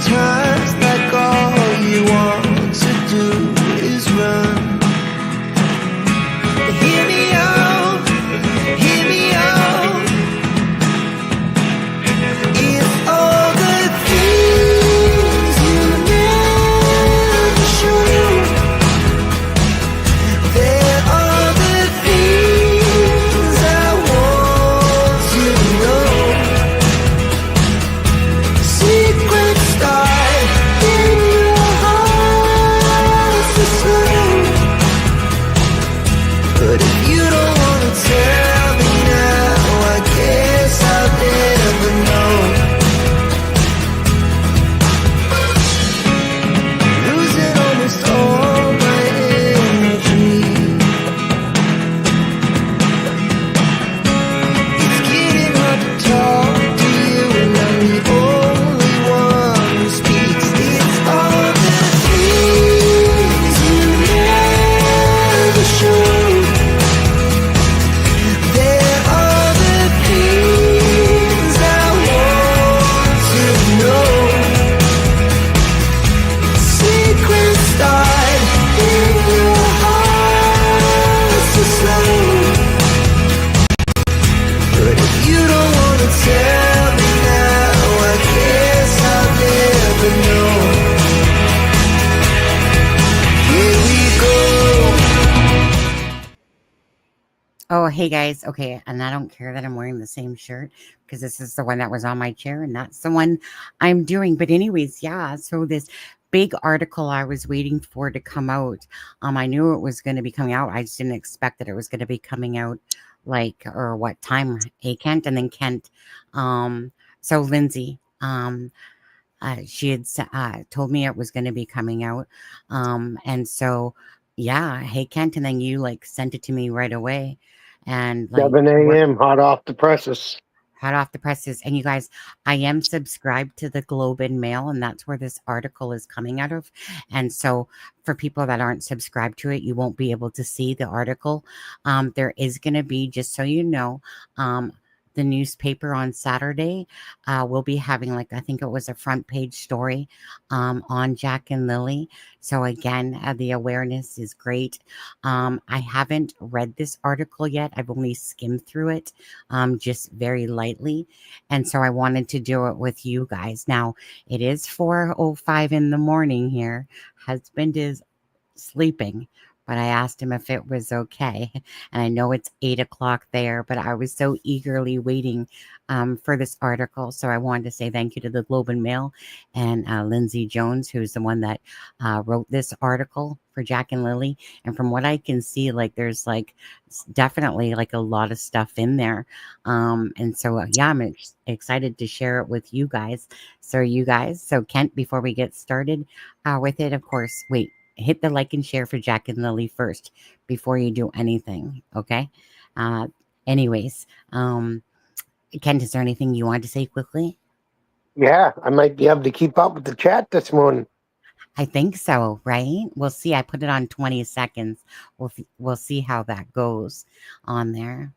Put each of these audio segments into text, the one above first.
times like all you want to do is run. Hear me out, hear me out. If all the things you never show, there are the things I want you to know. Secrets start in your heart to slow. But if you don't want to tell me now, I guess I'll never know. Losing almost all my energy. It's getting hard to talk to you, and I'm the only one who speaks. It's all the things you never show. There are the things I want to know. Secrets start in your heart so slow. But if you don't want to tell me now, I guess I'll never know. Here we go. Oh, hey guys. Okay, and I don't care that I'm wearing the same shirt because this is the one that was on my chair and that's the one I'm doing. But anyways, yeah, so this big article I was waiting for to come out. I knew it was going to be coming out. I just didn't expect that it was going to be coming out like or what time, hey Kent, and then Kent. So Lindsay, she had told me it was going to be coming out. And so yeah, hey Kent, and then you like sent it to me right away. And like 7 a.m. hot off the presses. hot off the presses. And you guys, I am subscribed to the Globe and Mail, and that's where this article is coming out of. And so for people that aren't subscribed to it, you won't be able to see the article. There is going to be, just so you know, the newspaper on Saturday will be having, like, I think it was a front page story on Jack and Lily. So again, the awareness is great. I haven't read this article yet. I've only skimmed through it just very lightly. And so I wanted to do it with you guys. Now, it is 4:05 in the morning here. Husband is sleeping, but I asked him if it was okay. And I know it's 8 o'clock there, but I was so eagerly waiting for this article. So I wanted to say thank you to the Globe and Mail and Lindsay Jones, who's the one that wrote this article for Jack and Lily. And from what I can see, like there's like definitely like a lot of stuff in there. And so, yeah, I'm excited to share it with you guys. So Kent, before we get started with it, of course, wait. Hit the like and share for Jack and Lily first before you do anything, okay? Anyways, Kent, is there anything you wanted to say quickly? Yeah, I might be able to keep up with the chat this morning. I think so, right? We'll see. I put it on 20 seconds. We'll see how that goes on there.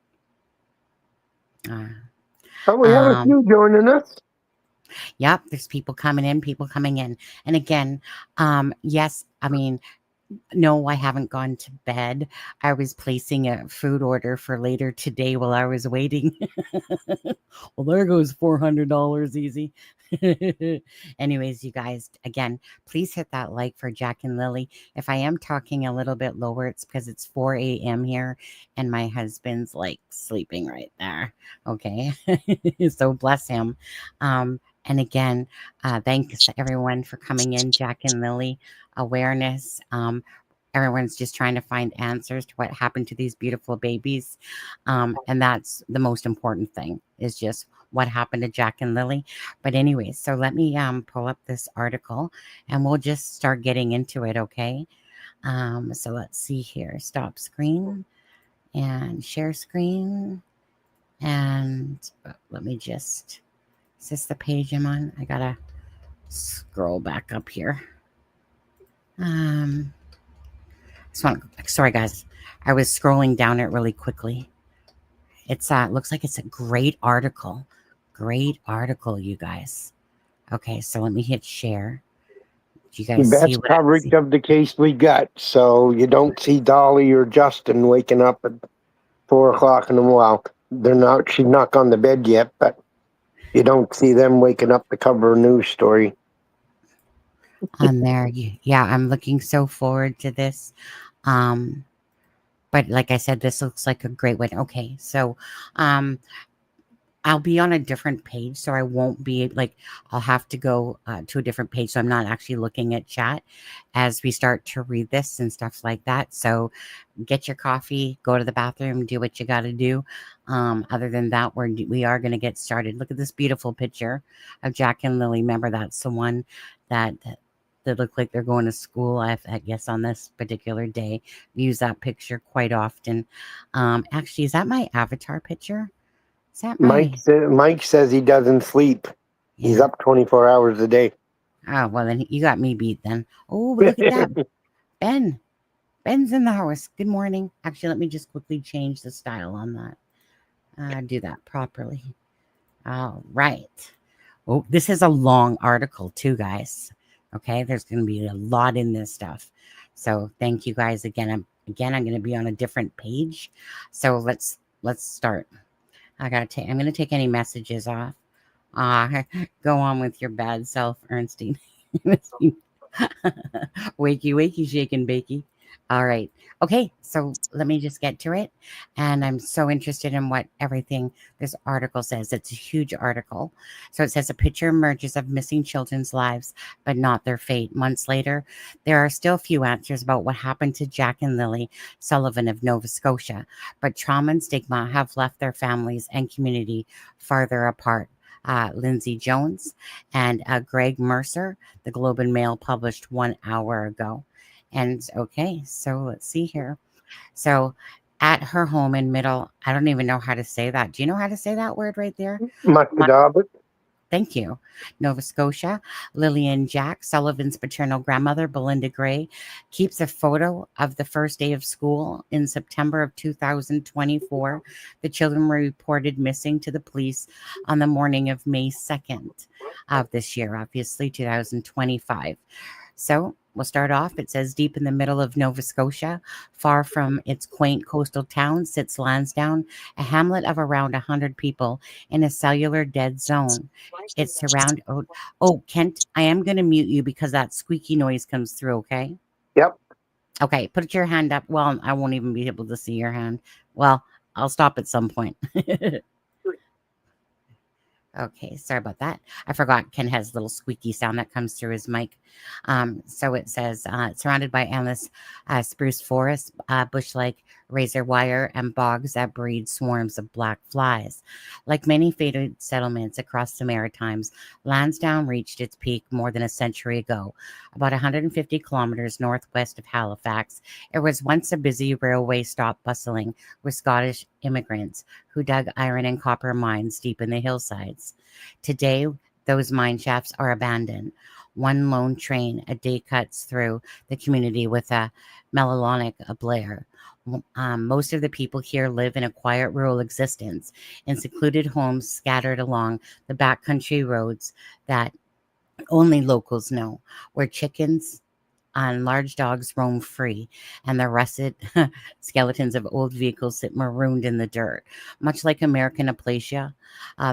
Oh, we have a few joining us. Yep, there's people coming in. And again, yes, I mean, no, I haven't gone to bed. I was placing a food order for later today while I was waiting. Well, there goes $400 easy. Anyways, you guys, again, please hit that like for Jack and Lily. If I am talking a little bit lower, it's because it's 4 a.m. here and my husband's like sleeping right there. Okay. So bless him. And again, thanks to everyone for coming in, Jack and Lily. Awareness. Everyone's just trying to find answers to what happened to these beautiful babies. And that's the most important thing, is just what happened to Jack and Lily. But anyways, so let me pull up this article and we'll just start getting into it, okay? So let's see here. Stop screen and share screen. And let me just... Is this the page I'm on? I gotta scroll back up here. Sorry guys, I was scrolling down it really quickly. It's looks like it's a great article, you guys. Okay, so let me hit share. Do you The guys see best what I'm coverage seeing? of the case we got. So you don't see Dolly or Justin waking up at 4 o'clock in the morning. Well, they're not. She's not gone to bed yet, but you don't see them waking up to cover a news story. On there? Yeah, I'm looking so forward to this. Um, but like I said, this looks like a great one. Okay, so um, I'll be on a different page, so I won't be like, I'll have to go to a different page. So I'm not actually looking at chat as we start to read this and stuff like that. So get your coffee, go to the bathroom, do what you got to do. Other than that, we are going to get started. Look at this beautiful picture of Jack and Lily. Remember, that's the one that look like they're going to school. I guess on this particular day, we use that picture quite often. Actually, is that my avatar picture? Is that my Mike says he doesn't sleep. He's yeah? up 24 hours a day. Oh well, then you got me beat then. Oh, but look at that, Ben. Ben's in the house. Good morning. Actually, let me just quickly change the style on that. Do that properly. All right. Oh, this is a long article too, guys. Okay, there's going to be a lot in this stuff. So thank you guys again. I'm going to be on a different page. So let's start. I'm going to take any messages off. Go on with your bad self, Ernestine. Wakey, wakey, shake and bakey. All right. Okay. So let me just get to it. And I'm so interested in what everything this article says. It's a huge article. So it says a picture emerges of missing children's lives, but not their fate. Months later, there are still few answers about what happened to Jack and Lily Sullivan of Nova Scotia, but trauma and stigma have left their families and community farther apart. Lindsay Jones and Greg Mercer, the Globe and Mail published 1 hour ago. And okay, so let's see here. So at her home in Middle, I don't even know how to say that. Do you know how to say that word right there? Muscadaba. Thank you. Nova Scotia, Lillian Jack Sullivan's paternal grandmother, Belinda Gray, keeps a photo of the first day of school in September of 2024. The children were reported missing to the police on the morning of May 2nd of this year, obviously 2025. So we'll start off. It says deep in the middle of Nova Scotia, far from its quaint coastal town, sits Lansdowne, a hamlet of around 100 people in a cellular dead zone. It's surrounded. Oh, Kent, I am going to mute you because that squeaky noise comes through, okay? Yep. Okay, put your hand up. Well, I won't even be able to see your hand. Well, I'll stop at some point. Okay, sorry about that. I forgot Ken has a little squeaky sound that comes through his mic. So it says, surrounded by endless spruce forest, bush-like razor wire, and bogs that breed swarms of black flies. Like many fated settlements across the Maritimes, Lansdowne reached its peak more than a century ago. About 150 kilometers northwest of Halifax, it was once a busy railway stop bustling with Scottish immigrants who dug iron and copper mines deep in the hillsides. Today, those mine shafts are abandoned. One lone train a day cuts through the community with a melancholic blare. Most of the people here live in a quiet rural existence in secluded homes scattered along the backcountry roads that only locals know, where chickens and large dogs roam free, and the rusted skeletons of old vehicles sit marooned in the dirt. Much like American Appalachia,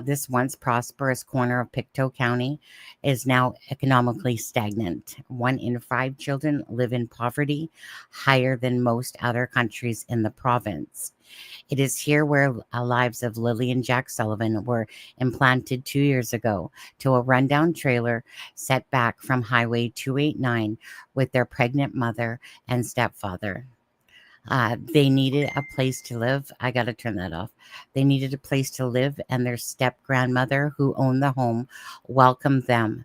this once prosperous corner of Pictou County is now economically stagnant. 1 in 5 children live in poverty, higher than most other countries in the province. It is here where lives of Lily and Jack Sullivan were implanted 2 years ago to a rundown trailer set back from Highway 289 with their pregnant mother and stepfather. They needed a place to live. I got to turn that off. They needed a place to live, and their step grandmother, who owned the home, welcomed them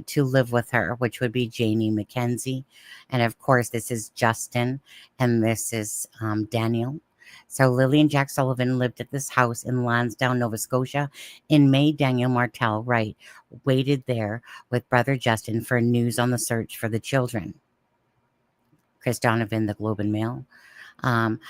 to live with her, which would be Janie McKenzie. And of course, this is Justin, and this is Daniel. So Lily and Jack Sullivan lived at this house in Lansdowne, Nova Scotia. In May, Daniel Martell, Wright, waited there with brother Justin for news on the search for the children. Chris Donovan, the Globe and Mail. Um,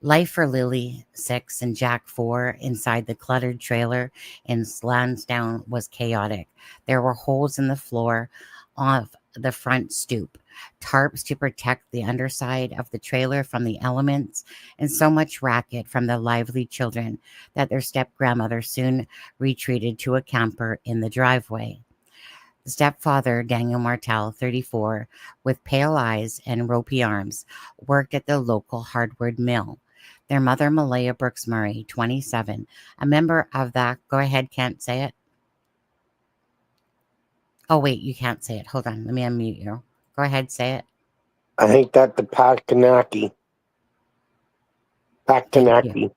Life for Lily, 6, and Jack, 4, inside the cluttered trailer in Lansdowne was chaotic. There were holes in the floor of the front stoop, tarps to protect the underside of the trailer from the elements, and so much racket from the lively children that their step grandmother soon retreated to a camper in the driveway. The stepfather, Daniel Martell, 34, with pale eyes and ropey arms, worked at the local hardwood mill. Their mother, Malaya Brooks Murray, 27, a member of the, go ahead, can't say it. Oh, wait, you can't say it. Hold on, let me unmute you. Go ahead, say it. I think that the Pakanaki. Thank you.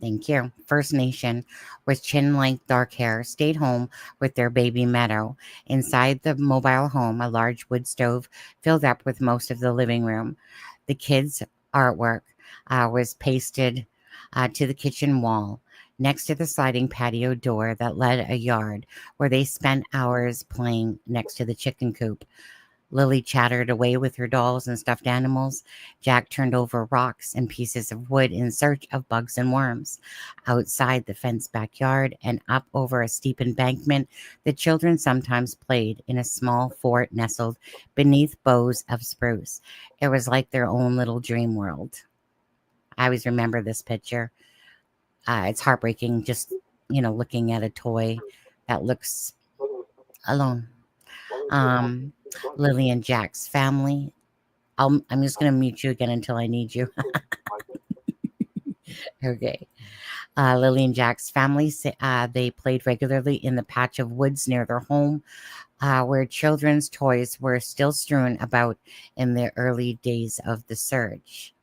Thank you. First Nation with chin-length dark hair stayed home with their baby Meadow. Inside the mobile home, a large wood stove filled up with most of the living room. The kids' artwork was pasted to the kitchen wall next to the sliding patio door that led a yard where they spent hours playing next to the chicken coop. Lily chattered away with her dolls and stuffed animals. Jack turned over rocks and pieces of wood in search of bugs and worms. Outside the fenced backyard and up over a steep embankment, the children sometimes played in a small fort nestled beneath boughs of spruce. It was like their own little dream world. I always remember this picture. It's heartbreaking just, looking at a toy that looks alone. Um, Lily and Jack's family. I'm just going to mute you again until I need you. Okay. Lily and Jack's family, they played regularly in the patch of woods near their home, where children's toys were still strewn about in the early days of the surge.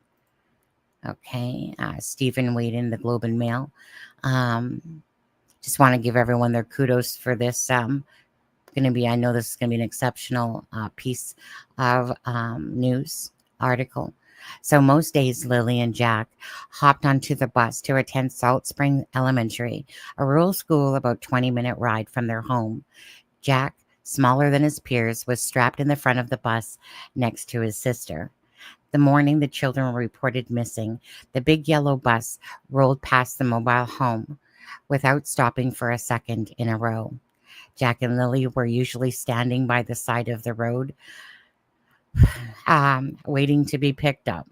Okay. Stephen Whedon, the Globe and Mail. Just want to give everyone their kudos for this. I know this is going to be an exceptional piece of news article. So most days, Lily and Jack hopped onto the bus to attend Salt Spring Elementary, a rural school about 20-minute ride from their home. Jack, smaller than his peers, was strapped in the front of the bus next to his sister. The morning the children were reported missing, the big yellow bus rolled past the mobile home without stopping for a second in a row. Jack and Lily were usually standing by the side of the road, waiting to be picked up.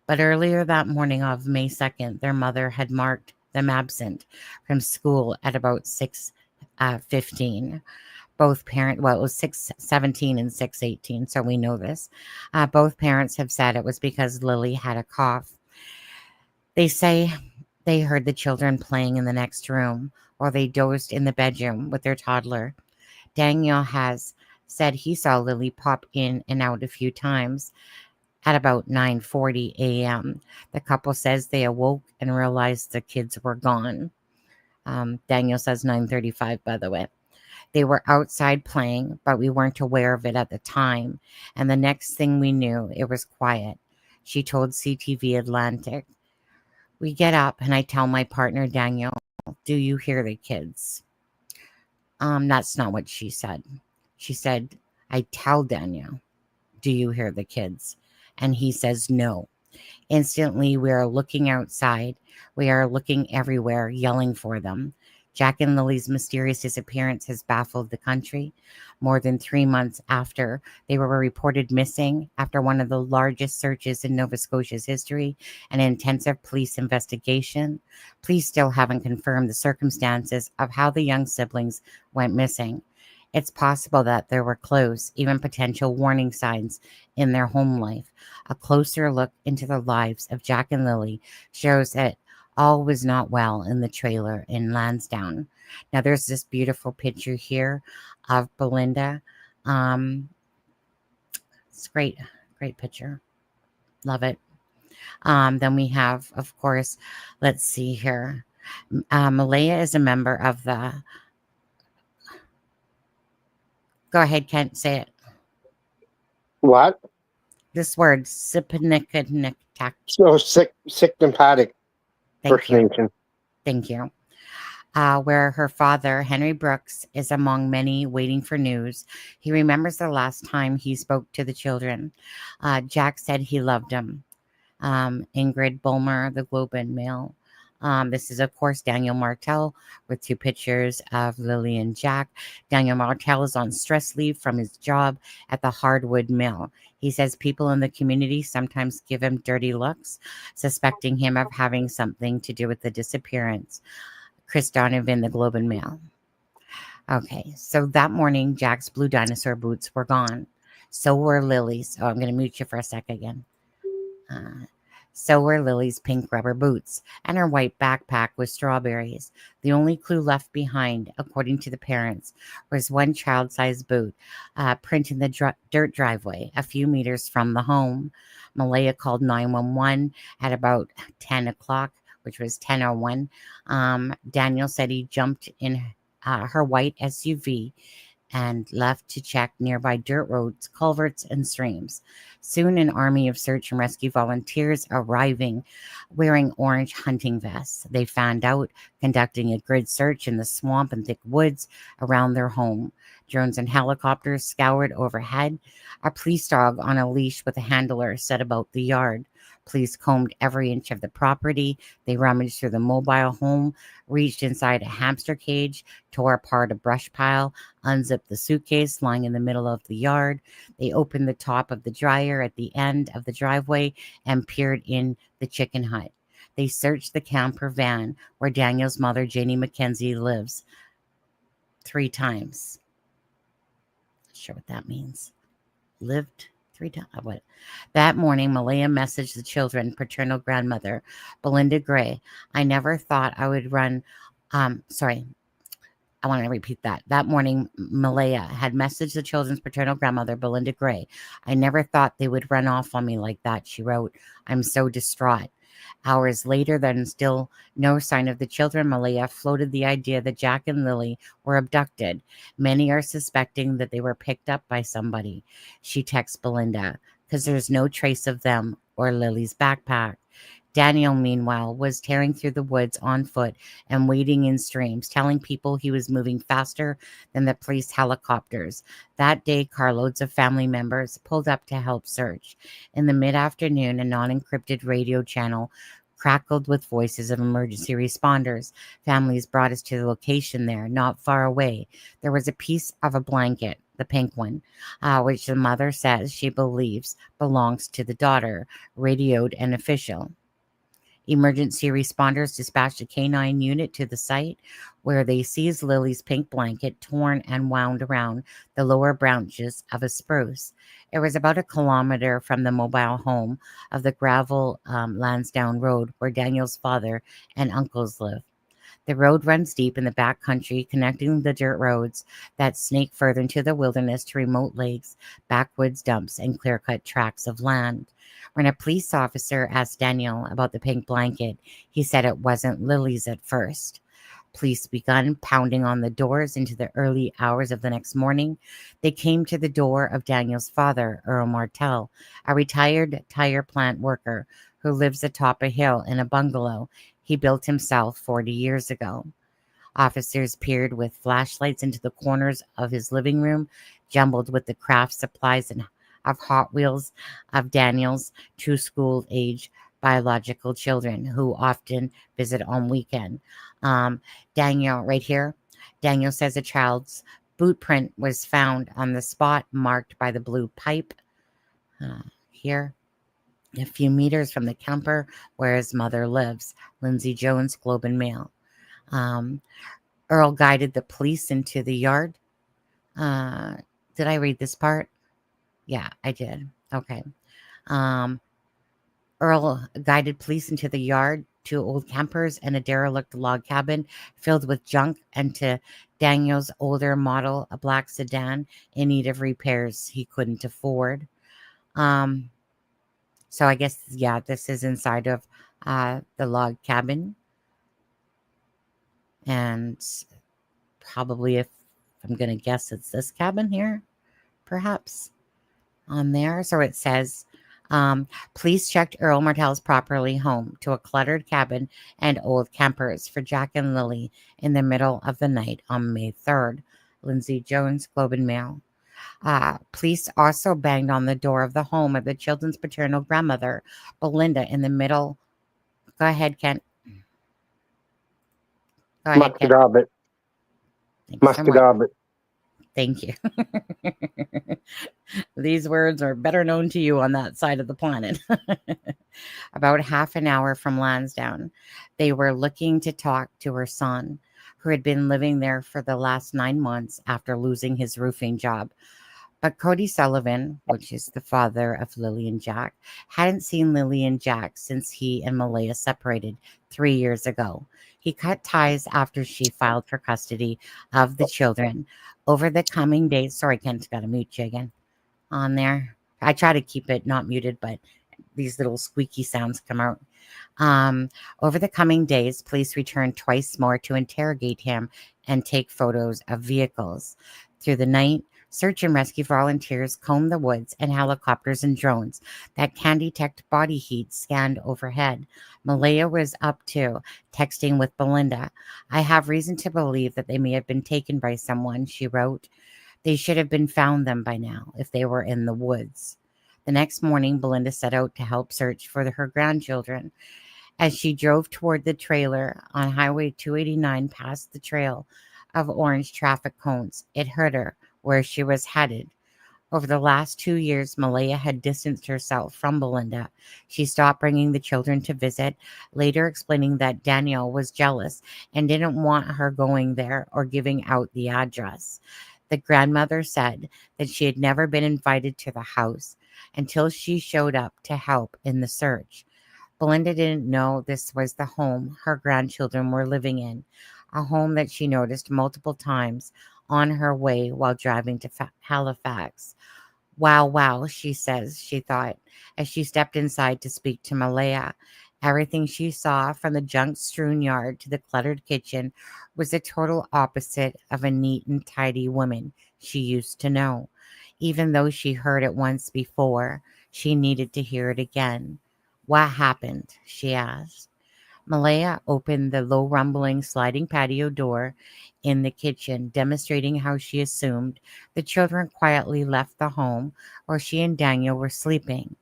But earlier that morning of May 2nd, their mother had marked them absent from school at about 6:15. Both parents, well, it was 6:17 and 6:18, so we know this. Both parents have said it was because Lily had a cough. They say they heard the children playing in the next room, or they dozed in the bedroom with their toddler. Daniel has said he saw Lily pop in and out a few times at about 9:40 a.m. The couple says they awoke and realized the kids were gone. Daniel says 9:35, by the way. They were outside playing, but we weren't aware of it at the time. And the next thing we knew, it was quiet. She told CTV Atlantic. We get up and I tell my partner, Daniel, do you hear the kids? That's not what she said. She said, I tell Daniel, do you hear the kids? And he says, no. Instantly, we are looking outside. We are looking everywhere, yelling for them. Jack and Lily's mysterious disappearance has baffled the country. More than 3 months after they were reported missing, after one of the largest searches in Nova Scotia's history, an intensive police investigation, police still haven't confirmed the circumstances of how the young siblings went missing. It's possible that there were clues, even potential warning signs in their home life. A closer look into the lives of Jack and Lily shows that all was not well in the trailer in Lansdowne. Now, there's this beautiful picture here of Belinda. It's great picture. Love it. Then we have, of course, let's see here. Malaya is a member of the... Go ahead, Kent, say it. What? This word, Sipanicanictac. So symptomatic. First Nation. Thank you. Where her father, Henry Brooks, is among many waiting for news. He remembers the last time he spoke to the children. Jack said he loved them. Ingrid Bulmer, the Globe and Mail. This is, of course, Daniel Martell with 2 pictures of Lily and Jack. Daniel Martell is on stress leave from his job at the hardwood mill. He says people in the community sometimes give him dirty looks, suspecting him of having something to do with the disappearance. Chris Donovan, the Globe and Mail. Okay, so that morning, Jack's blue dinosaur boots were gone. So were Lily's. Oh, I'm going to mute you for a sec again. So were Lily's pink rubber boots and her white backpack with strawberries. The only clue left behind, according to the parents, was one child-sized boot print in the dirt driveway a few meters from the home. Malaya called 911 at about 10 o'clock, which was 10:01. Daniel said he jumped in her white SUV and left to check nearby dirt roads, culverts, and streams. Soon, an army of search and rescue volunteers arriving wearing orange hunting vests. They fanned out, conducting a grid search in the swamp and thick woods around their home. Drones and helicopters scoured overhead. A police dog on a leash with a handler set about the yard. Police combed every inch of the property. They rummaged through the mobile home, reached inside a hamster cage, tore apart a brush pile, unzipped the suitcase lying in the middle of the yard. They opened the top of the dryer at the end of the driveway and peered in the chicken hut. They searched the camper van where Daniel's mother, Janie McKenzie, lives 3 times. Not sure what that means. Lived 3 times. What? That morning, Malaya messaged the children, paternal grandmother, Belinda Gray. I never thought I would run. Sorry. I want to repeat that. That morning, Malaya had messaged the children's paternal grandmother, Belinda Gray. I never thought they would run off on me like that, she wrote. I'm so distraught. Hours later, then still no sign of the children, Malaya floated the idea that Jack and Lily were abducted. Many are suspecting that they were picked up by somebody. She texts Belinda, because there's no trace of them or Lily's backpack. Daniel, meanwhile, was tearing through the woods on foot and wading in streams, telling people he was moving faster than the police helicopters. That day, carloads of family members pulled up to help search. In the mid-afternoon, a non-encrypted radio channel crackled with voices of emergency responders. Families brought us to the location there, not far away. There was a piece of a blanket, the pink one, which the mother says she believes belongs to the daughter, radioed an official. Emergency responders dispatched a canine unit to the site where they seized Lily's pink blanket torn and wound around the lower branches of a spruce. It was about 1 kilometer from the mobile home of the gravel Lansdowne Road where Daniel's father and uncles live. The road runs deep in the back country, connecting the dirt roads that snake further into the wilderness to remote lakes, backwoods dumps, and clear-cut tracts of land. When a police officer asked Daniel about the pink blanket, he said it wasn't Lily's at first. Police began pounding on the doors into the early hours of the next morning. They came to the door of Daniel's father, Earl Martell, a retired tire plant worker who lives atop a hill in a bungalow he built himself 40 years ago. Officers peered with flashlights into the corners of his living room, jumbled with the craft supplies and of Hot Wheels of Daniel's 2 school-age biological children who often visit on weekend. Daniel, right here, Daniel says a child's boot print was found on the spot marked by the blue pipe. Here, a few meters from the camper where his mother lives. Lindsay Jones, Globe and Mail. Earl guided the police into the yard. Did I read this part? Yeah, I did. Okay. Earl guided police into the yard, 2 old campers and a derelict log cabin filled with junk, and to Daniel's older model, a black sedan in need of repairs he couldn't afford. So I guess, yeah, this is inside of the log cabin. And probably, if I'm going to guess, it's this cabin here, perhaps, on there. So it says, police checked Earl Martell's property home to a cluttered cabin and old campers for Jack and Lily in the middle of the night on May 3rd. Lindsay Jones, Globe and Mail. Police also banged on the door of the home of the children's paternal grandmother, Belinda, in the middle. Go ahead, Kent. Go ahead, Kent. Muscadabit. Thanks so much. Muscadabit. Thank you. These words are better known to you on that side of the planet. About half an hour from Lansdowne, they were looking to talk to her son, who had been living there for the last 9 months after losing his roofing job. But Cody Sullivan, which is the father of Lily and Jack, hadn't seen Lily and Jack since he and Malaya separated 3 years ago. He cut ties after she filed for custody of the children. Over the coming days, sorry, Kent's got to mute you again on there. I try to keep it not muted, but these little squeaky sounds come out. Over the coming days, police returned twice more to interrogate him and take photos of vehicles. Through the night, search and rescue volunteers combed the woods, and helicopters and drones that can detect body heat scanned overhead. Malaya was up too, texting with Belinda. I have reason to believe that they may have been taken by someone, she wrote. They should have been found them by now if they were in the woods. The next morning, Belinda set out to help search for her grandchildren. As she drove toward the trailer on Highway 289 past the trail of orange traffic cones, it hurt her where she was headed. Over the last 2 years, Malaya had distanced herself from Belinda. She stopped bringing the children to visit, later explaining that Danielle was jealous and didn't want her going there or giving out the address. The grandmother said that she had never been invited to the house until she showed up to help in the search. Belinda didn't know this was the home her grandchildren were living in, a home that she noticed multiple times on her way while driving to Halifax. Wow, she says, she thought, as she stepped inside to speak to Malaya. Everything she saw, from the junk-strewn yard to the cluttered kitchen, was the total opposite of a neat and tidy woman she used to know. Even though she heard it once before, she needed to hear it again. What happened? She asked. Malaya opened the low rumbling sliding patio door in the kitchen, demonstrating how she assumed the children quietly left the home where she and Daniel were sleeping.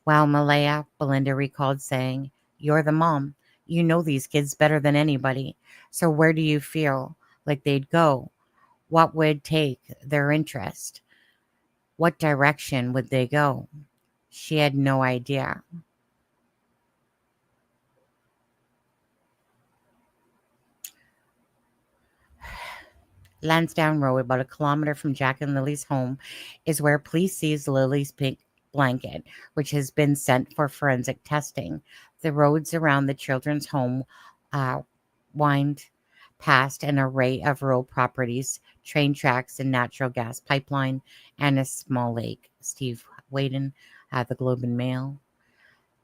Well, Malaya, Belinda recalled saying, you're the mom. You know these kids better than anybody. So where do you feel like they'd go? What would take their interest? What direction would they go? She had no idea. Lansdowne Road, about a kilometer from Jack and Lily's home, is where police seized Lily's pink blanket, which has been sent for forensic testing. The roads around the children's home wind past an array of rural properties, train tracks, and natural gas pipeline, and a small lake. Steve Whedon, the Globe and Mail.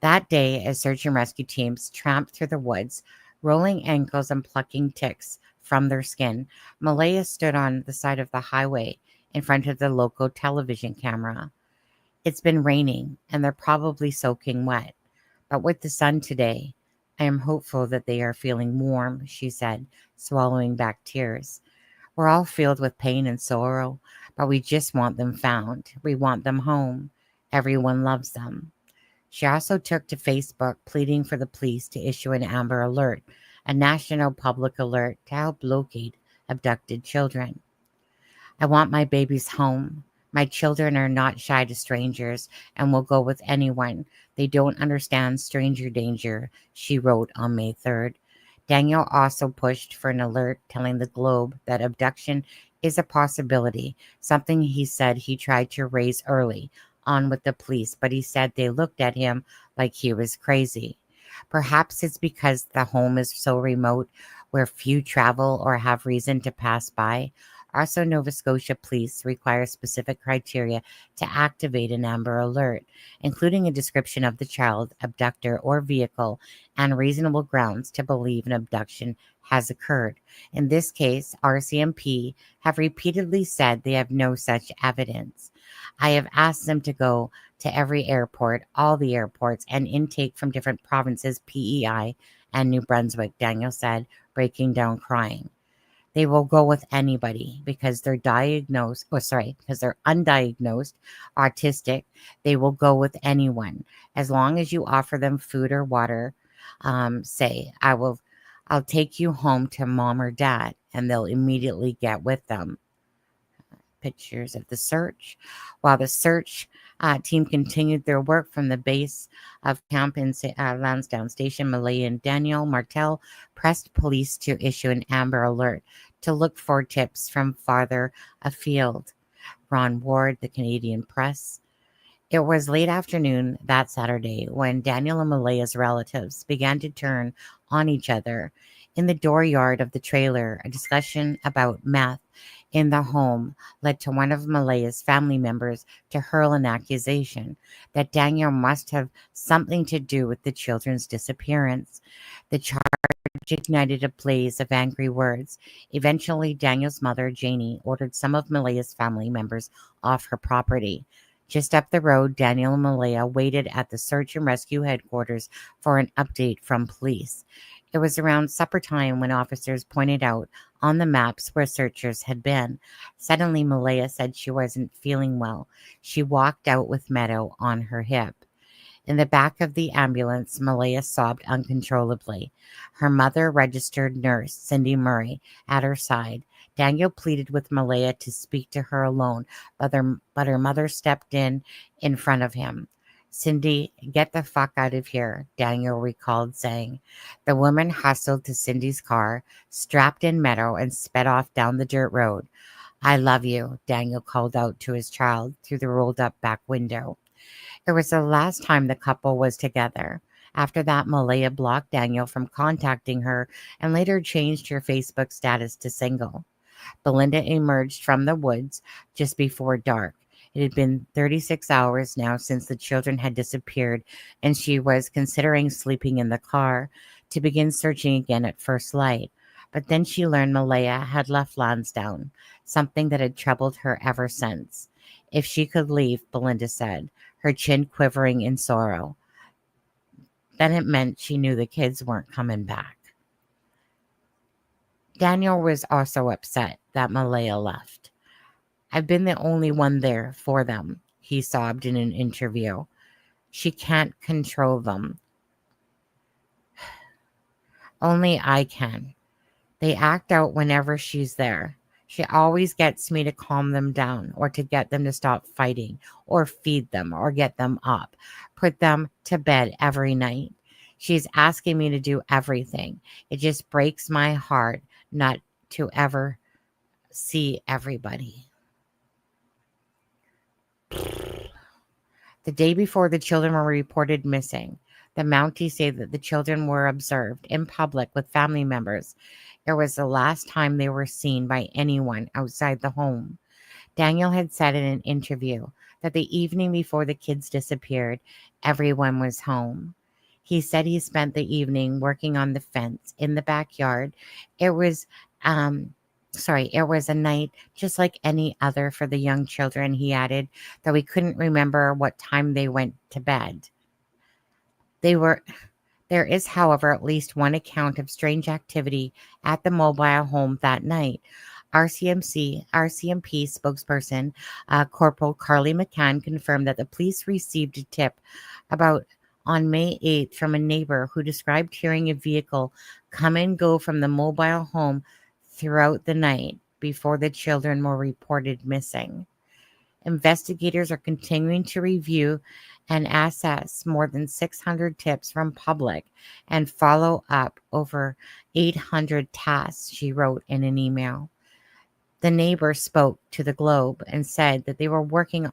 That day, as search and rescue teams tramped through the woods, rolling ankles and plucking ticks from their skin, Malaya stood on the side of the highway in front of the local television camera. It's been raining, and they're probably soaking wet. But with the sun today, I am hopeful that they are feeling warm, she said, swallowing back tears. We're all filled with pain and sorrow, but we just want them found. We want them home. Everyone loves them. She also took to Facebook, pleading for the police to issue an Amber Alert, a national public alert to help locate abducted children. I want my babies home. My children are not shy to strangers and will go with anyone. They don't understand stranger danger, she wrote on May 3rd. Daniel also pushed for an alert telling the Globe that abduction is a possibility, something he said he tried to raise early on with the police, but he said they looked at him like he was crazy. Perhaps it's because the home is so remote where few travel or have reason to pass by. Also, Nova Scotia police require specific criteria to activate an Amber Alert, including a description of the child, abductor, or vehicle, and reasonable grounds to believe an abduction has occurred. In this case, RCMP have repeatedly said they have no such evidence. I have asked them to go to every airport, all the airports, and intake from different provinces, PEI, and New Brunswick, Daniel said, breaking down crying. They will go with anybody because they're because they're undiagnosed, autistic. They will go with anyone as long as you offer them food or water. Say, I'll take you home to mom or dad, and they'll immediately get with them. Pictures of the search. While the search team continued their work from the base of camp in Lansdowne Station, Malay and Daniel Martell pressed police to issue an Amber Alert to look for tips from farther afield. Ron Ward, the Canadian Press. It was late afternoon that Saturday when Daniel and Malaya's relatives began to turn on each other. In the dooryard of the trailer, a discussion about meth in the home led to one of Malaya's family members to hurl an accusation that Daniel must have something to do with the children's disappearance. The charge ignited a blaze of angry words. Eventually, Daniel's mother, Janie, ordered some of Malaya's family members off her property. Just up the road, Daniel and Malaya waited at the search and rescue headquarters for an update from police. It was around supper time when officers pointed out on the maps where searchers had been. Suddenly, Malaya said she wasn't feeling well. She walked out with Meadow on her hip. In the back of the ambulance, Malaya sobbed uncontrollably. Her mother, registered nurse Cindy Murray, at her side. Daniel pleaded with Malaya to speak to her alone, but her mother stepped in front of him. Cindy, get the fuck out of here, Daniel recalled saying. The woman hustled to Cindy's car, strapped in Meadow, and sped off down the dirt road. I love you, Daniel called out to his child through the rolled-up back window. It was the last time the couple was together. After that, Malaya blocked Daniel from contacting her and later changed her Facebook status to single. Belinda emerged from the woods just before dark. It had been 36 hours now since the children had disappeared, and she was considering sleeping in the car to begin searching again at first light. But then she learned Malaya had left Lansdowne, something that had troubled her ever since. If she could leave, Belinda said, her chin quivering in sorrow, then it meant she knew the kids weren't coming back. Daniel was also upset that Malaya left. I've been the only one there for them, he sobbed in an interview. She can't control them. Only I can. They act out whenever she's there. She always gets me to calm them down or to get them to stop fighting or feed them or get them up, put them to bed every night. She's asking me to do everything. It just breaks my heart not to ever see everybody. The day before the children were reported missing, the Mounties say that the children were observed in public with family members. It was the last time they were seen by anyone outside the home. Daniel had said in an interview that the evening before the kids disappeared, everyone was home. He said he spent the evening working on the fence in the backyard. It was a night just like any other for the young children, he added, though he couldn't remember what time they went to bed. There is, however, at least one account of strange activity at the mobile home that night. RCMP spokesperson Corporal Carly McCann confirmed that the police received a tip on May 8th from a neighbor who described hearing a vehicle come and go from the mobile home throughout the night before the children were reported missing. Investigators are continuing to review and assess more than 600 tips from public and follow up over 800 tasks, she wrote in an email. The neighbor spoke to the Globe and said that they were working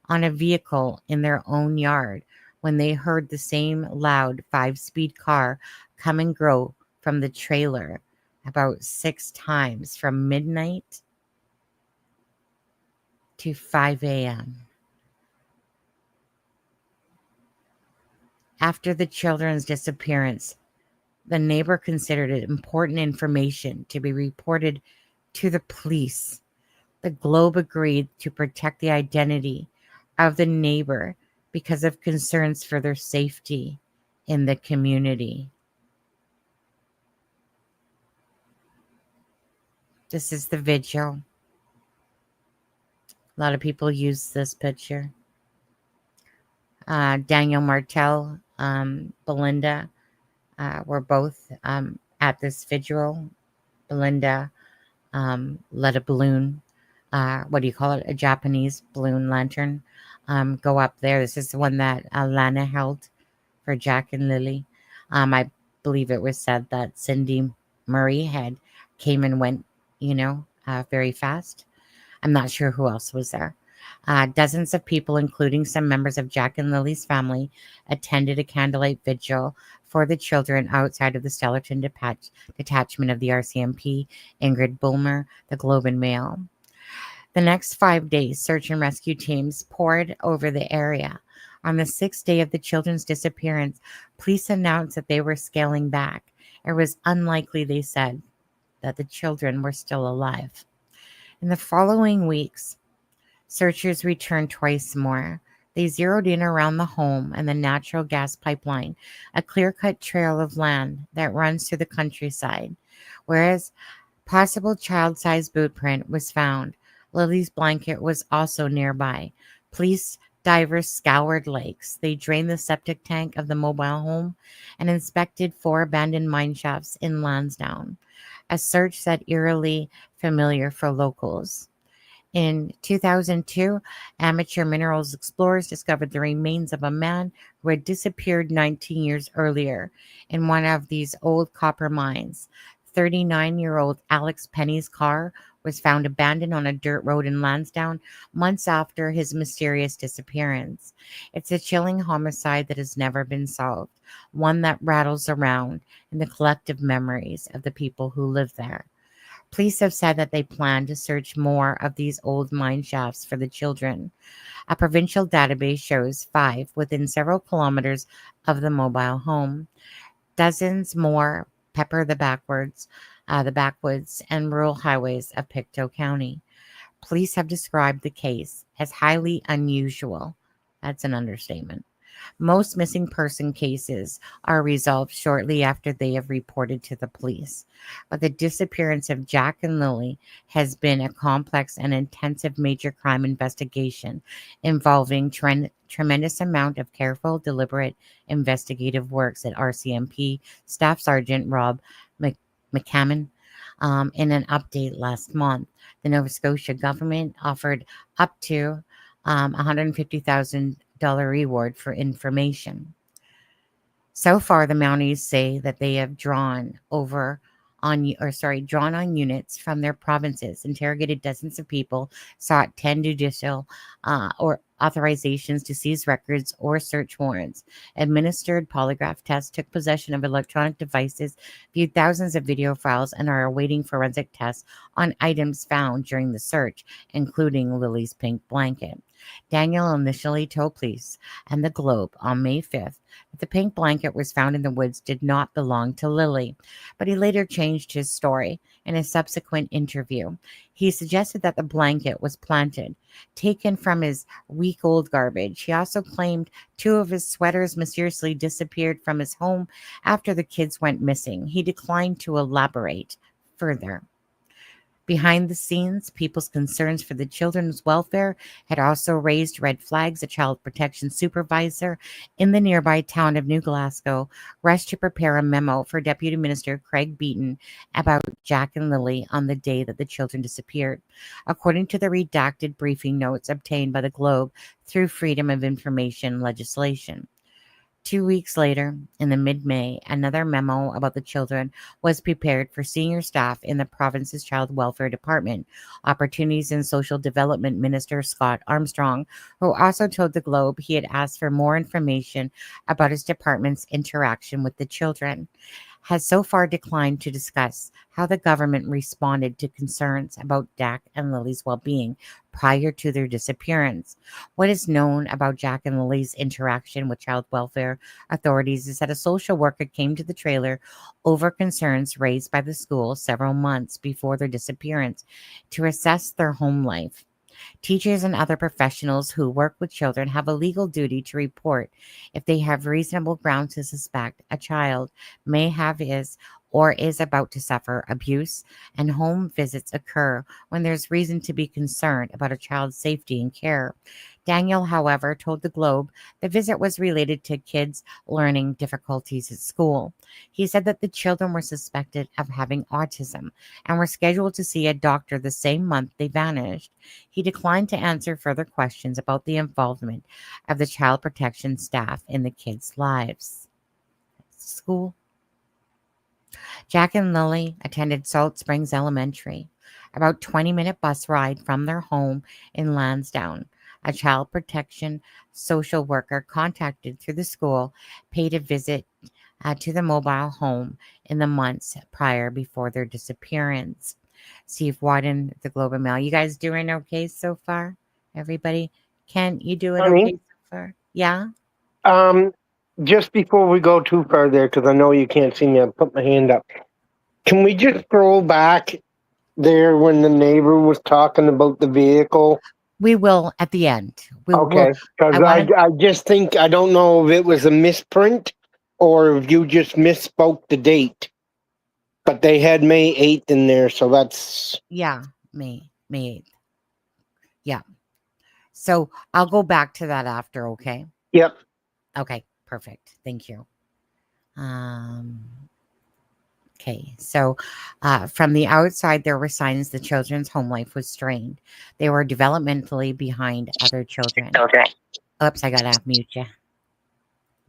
on a vehicle in their own yard when they heard the same loud 5-speed car come and go from the trailer about 6 times from midnight to 5 a.m. After the children's disappearance, the neighbor considered it important information to be reported to the police. The Globe agreed to protect the identity of the neighbor because of concerns for their safety in the community. This is the vigil. A lot of people use this picture. Daniel Martell, Belinda were both at this vigil. Belinda let a balloon, what do you call it? A Japanese balloon lantern go up there. This is the one that Lana held for Jack and Lily. I believe it was said that Cindy Murray had came and went, very fast. I'm not sure who else was there. Dozens of people, including some members of Jack and Lily's family, attended a candlelight vigil for the children outside of the Stellarton detachment of the RCMP. Ingrid Bulmer, the Globe and Mail. The next 5 days, search and rescue teams poured over the area. On the 6th day of the children's disappearance, police announced that they were scaling back. It was unlikely, they said, that the children were still alive. In the following weeks, searchers returned twice more. They zeroed in around the home and the natural gas pipeline, a clear-cut trail of land that runs through the countryside. Whereas possible child-sized boot print was found, Lily's blanket was also nearby. Police divers scoured lakes. They drained the septic tank of the mobile home and inspected 4 abandoned mine shafts in Lansdowne, a search that eerily familiar for locals. In 2002, amateur minerals explorers discovered the remains of a man who had disappeared 19 years earlier in one of these old copper mines. 39-year-old Alex Penny's car was found abandoned on a dirt road in Lansdowne months after his mysterious disappearance. It's a chilling homicide that has never been solved, one that rattles around in the collective memories of the people who live there. Police have said that they plan to search more of these old mine shafts for the children. A provincial database shows 5 within several kilometers of the mobile home. Dozens more pepper the backwoods and rural highways of Pictou County. Police have described the case as highly unusual. That's an understatement. Most missing person cases are resolved shortly after they have reported to the police. But the disappearance of Jack and Lily has been a complex and intensive major crime investigation involving tremendous amount of careful, deliberate investigative works at RCMP Staff Sergeant Rob McCammon. In an update last month, the Nova Scotia government offered up to $150,000 reward for information. So far, the Mounties say that they have drawn on units from their provinces, interrogated dozens of people, sought 10 judicial or authorizations to seize records or search warrants, administered polygraph tests, took possession of electronic devices, viewed thousands of video files, and are awaiting forensic tests on items found during the search, including Lily's pink blanket. Daniel initially told police and the Globe on May 5th that the pink blanket was found in the woods did not belong to Lily, but he later changed his story in a subsequent interview. He suggested that the blanket was planted, taken from his week-old garbage. He also claimed 2 of his sweaters mysteriously disappeared from his home after the kids went missing. He declined to elaborate further. Behind the scenes, people's concerns for the children's welfare had also raised red flags. A child protection supervisor in the nearby town of New Glasgow rushed to prepare a memo for Deputy Minister Craig Beaton about Jack and Lily on the day that the children disappeared, according to the redacted briefing notes obtained by the Globe through Freedom of Information legislation. 2 weeks later, in the mid-May, another memo about the children was prepared for senior staff in the province's Child Welfare Department. Opportunities and Social Development Minister Scott Armstrong, who also told the Globe he had asked for more information about his department's interaction with the children, has so far declined to discuss how the government responded to concerns about Jack and Lily's well-being prior to their disappearance. What is known about Jack and Lily's interaction with child welfare authorities is that a social worker came to the trailer over concerns raised by the school several months before their disappearance to assess their home life. Teachers and other professionals who work with children have a legal duty to report if they have reasonable grounds to suspect a child may have his or is about to suffer abuse, and home visits occur when there's reason to be concerned about a child's safety and care. Daniel, however, told the Globe the visit was related to kids' learning difficulties at school. He said that the children were suspected of having autism and were scheduled to see a doctor the same month they vanished. He declined to answer further questions about the involvement of the child protection staff in the kids' lives. School. Jack and Lily attended Salt Springs Elementary, about 20-minute bus ride from their home in Lansdowne. A child protection social worker contacted through the school paid a visit to the mobile home in the months prior before their disappearance. Steve Wadden, the Globe and Mail. You guys doing okay so far? Everybody? Ken, you doing Honey, okay so far? Yeah? um, just before we go too far there, because I know you can't see me, I put my hand up. Can we just scroll back there when the neighbor was talking about the vehicle? We will at the end. We will. Okay, because I want to. I just think, I don't know if it was a misprint or if you just misspoke the date, but they had May 8th in there, so that's, Yeah, May 8th. Yeah. So I'll go back to that after, okay? yep. Okay, perfect. Thank you. Um, okay, so from the outside, there were signs the children's home life was strained. They were developmentally behind other children. Oops, I got to mute you.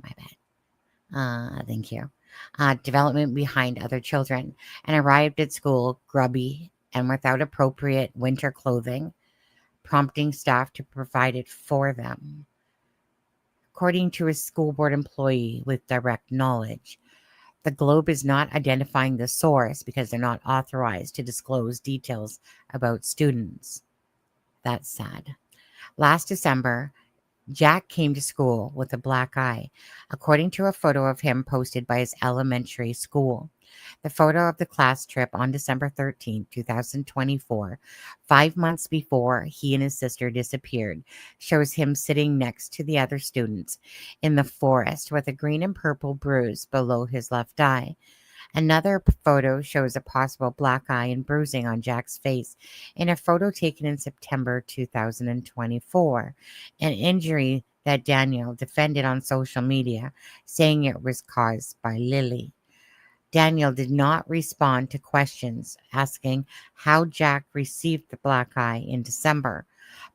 My bad. Thank you. Development behind other children and arrived at school grubby and without appropriate winter clothing, prompting staff to provide it for them. According to a school board employee with direct knowledge, the Globe is not identifying the source because they're not authorized to disclose details about students. That's sad. Last December, Jack came to school with a black eye, according to a photo of him posted by his elementary school. The photo of the class trip on December 13, 2024, 5 months before he and his sister disappeared, shows him sitting next to the other students in the forest with a green and purple bruise below his left eye. Another photo shows a possible black eye and bruising on Jack's face in a photo taken in September 2024, an injury that Daniel defended on social media, saying it was caused by Lily. Daniel did not respond to questions asking how Jack received the black eye in December,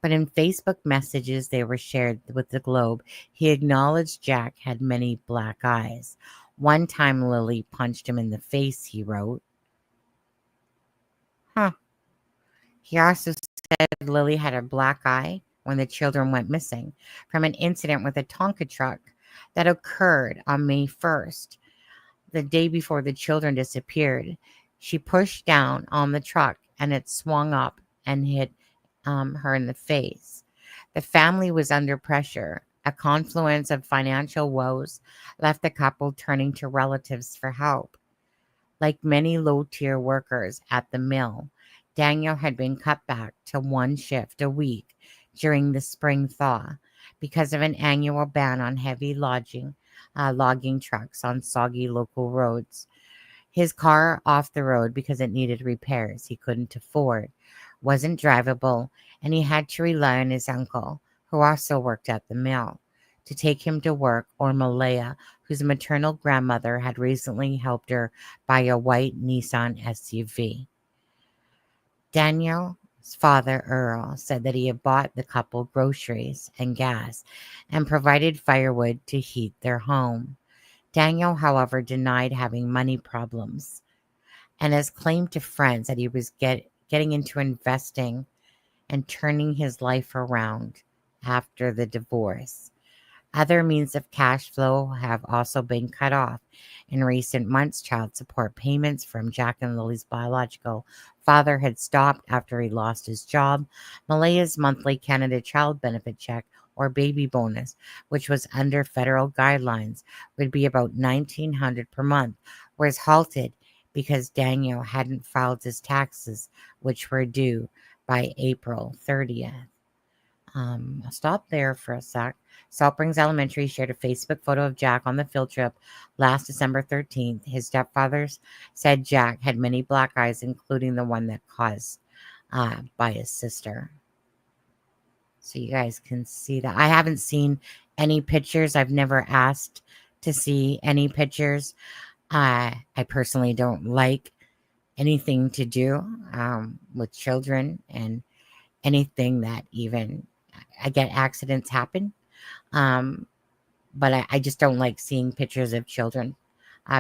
but in Facebook messages they were shared with the Globe, he acknowledged Jack had many black eyes. One time Lily punched him in the face, he wrote. He also said Lily had a black eye when the children went missing from an incident with a Tonka truck that occurred on May 1st, the day before the children disappeared. She pushed down on the truck and it swung up and hit her in the face. The family was under pressure. A confluence of financial woes left the couple turning to relatives for help. Like many low-tier workers at the mill, Daniel had been cut back to one shift a week during the spring thaw because of an annual ban on heavy logging trucks on soggy local roads. His car off the road because it needed repairs he couldn't afford, wasn't drivable, and he had to rely on his uncle, who also worked at the mill, to take him to work, or Malaya, whose maternal grandmother had recently helped her buy a white Nissan SUV. Daniel's father, Earl, said that he had bought the couple groceries and gas and provided firewood to heat their home. Daniel, however, denied having money problems and has claimed to friends that he was getting into investing and turning his life around after the divorce. Other means of cash flow have also been cut off. In recent months, child support payments from Jack and Lily's biological father had stopped after he lost his job. Malaya's monthly Canada Child Benefit check, or baby bonus, which was under federal guidelines, would be about $1,900 per month, was halted because Daniel hadn't filed his taxes, which were due by April 30th. I'll stop there for a sec. Salt Springs Elementary shared a Facebook photo of Jack on the field trip last December 13th. His stepfathers said Jack had many black eyes, including the one that caused by his sister. So you guys can see that. I haven't seen any pictures. I've never asked to see any pictures. I personally don't like anything to do with children and anything that even I get accidents happen. Um, but I just don't like seeing pictures of children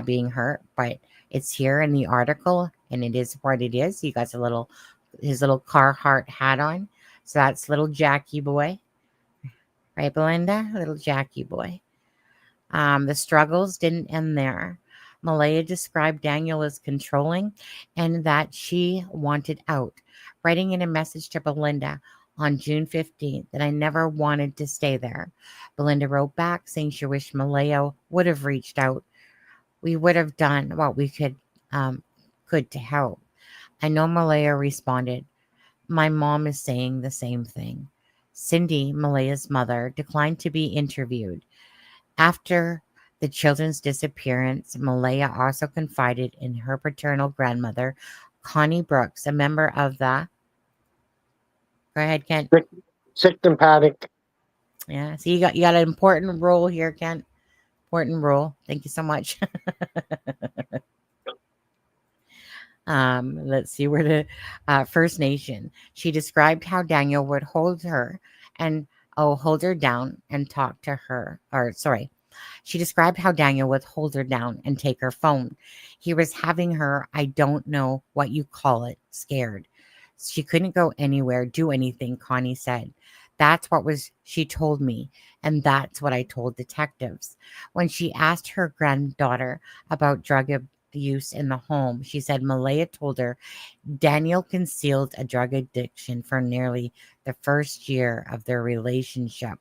being hurt. But it's here in the article, and it is what it is. He got his little Carhartt hat on, so that's little Jackie boy, right, Belinda? Little Jackie boy. The struggles didn't end there. Malaya described Daniel as controlling and that she wanted out, writing in a message to Belinda on June 15th that I never wanted to stay there. Belinda wrote back saying she wished Malaya would have reached out. We would have done what we could to help. I know Malaya responded, my mom is saying the same thing. Cindy, Malaya's mother, declined to be interviewed. After the children's disappearance, Malaya also confided in her paternal grandmother, Connie Brooks, a member of the. Go ahead, Kent. Sicton paddock. Yeah, so you got an important role here, Kent. Important role. Thank you so much. Let's see where the First Nation. She described how Daniel would hold her down and talk to her. Or sorry, she described how Daniel would hold her down and take her phone. He was having her, I don't know what you call it, scared. She couldn't go anywhere, do anything, Connie said. That's what she told me, and that's what I told detectives. When she asked her granddaughter about drug abuse in the home, she said Malaya told her Daniel concealed a drug addiction for nearly the first year of their relationship.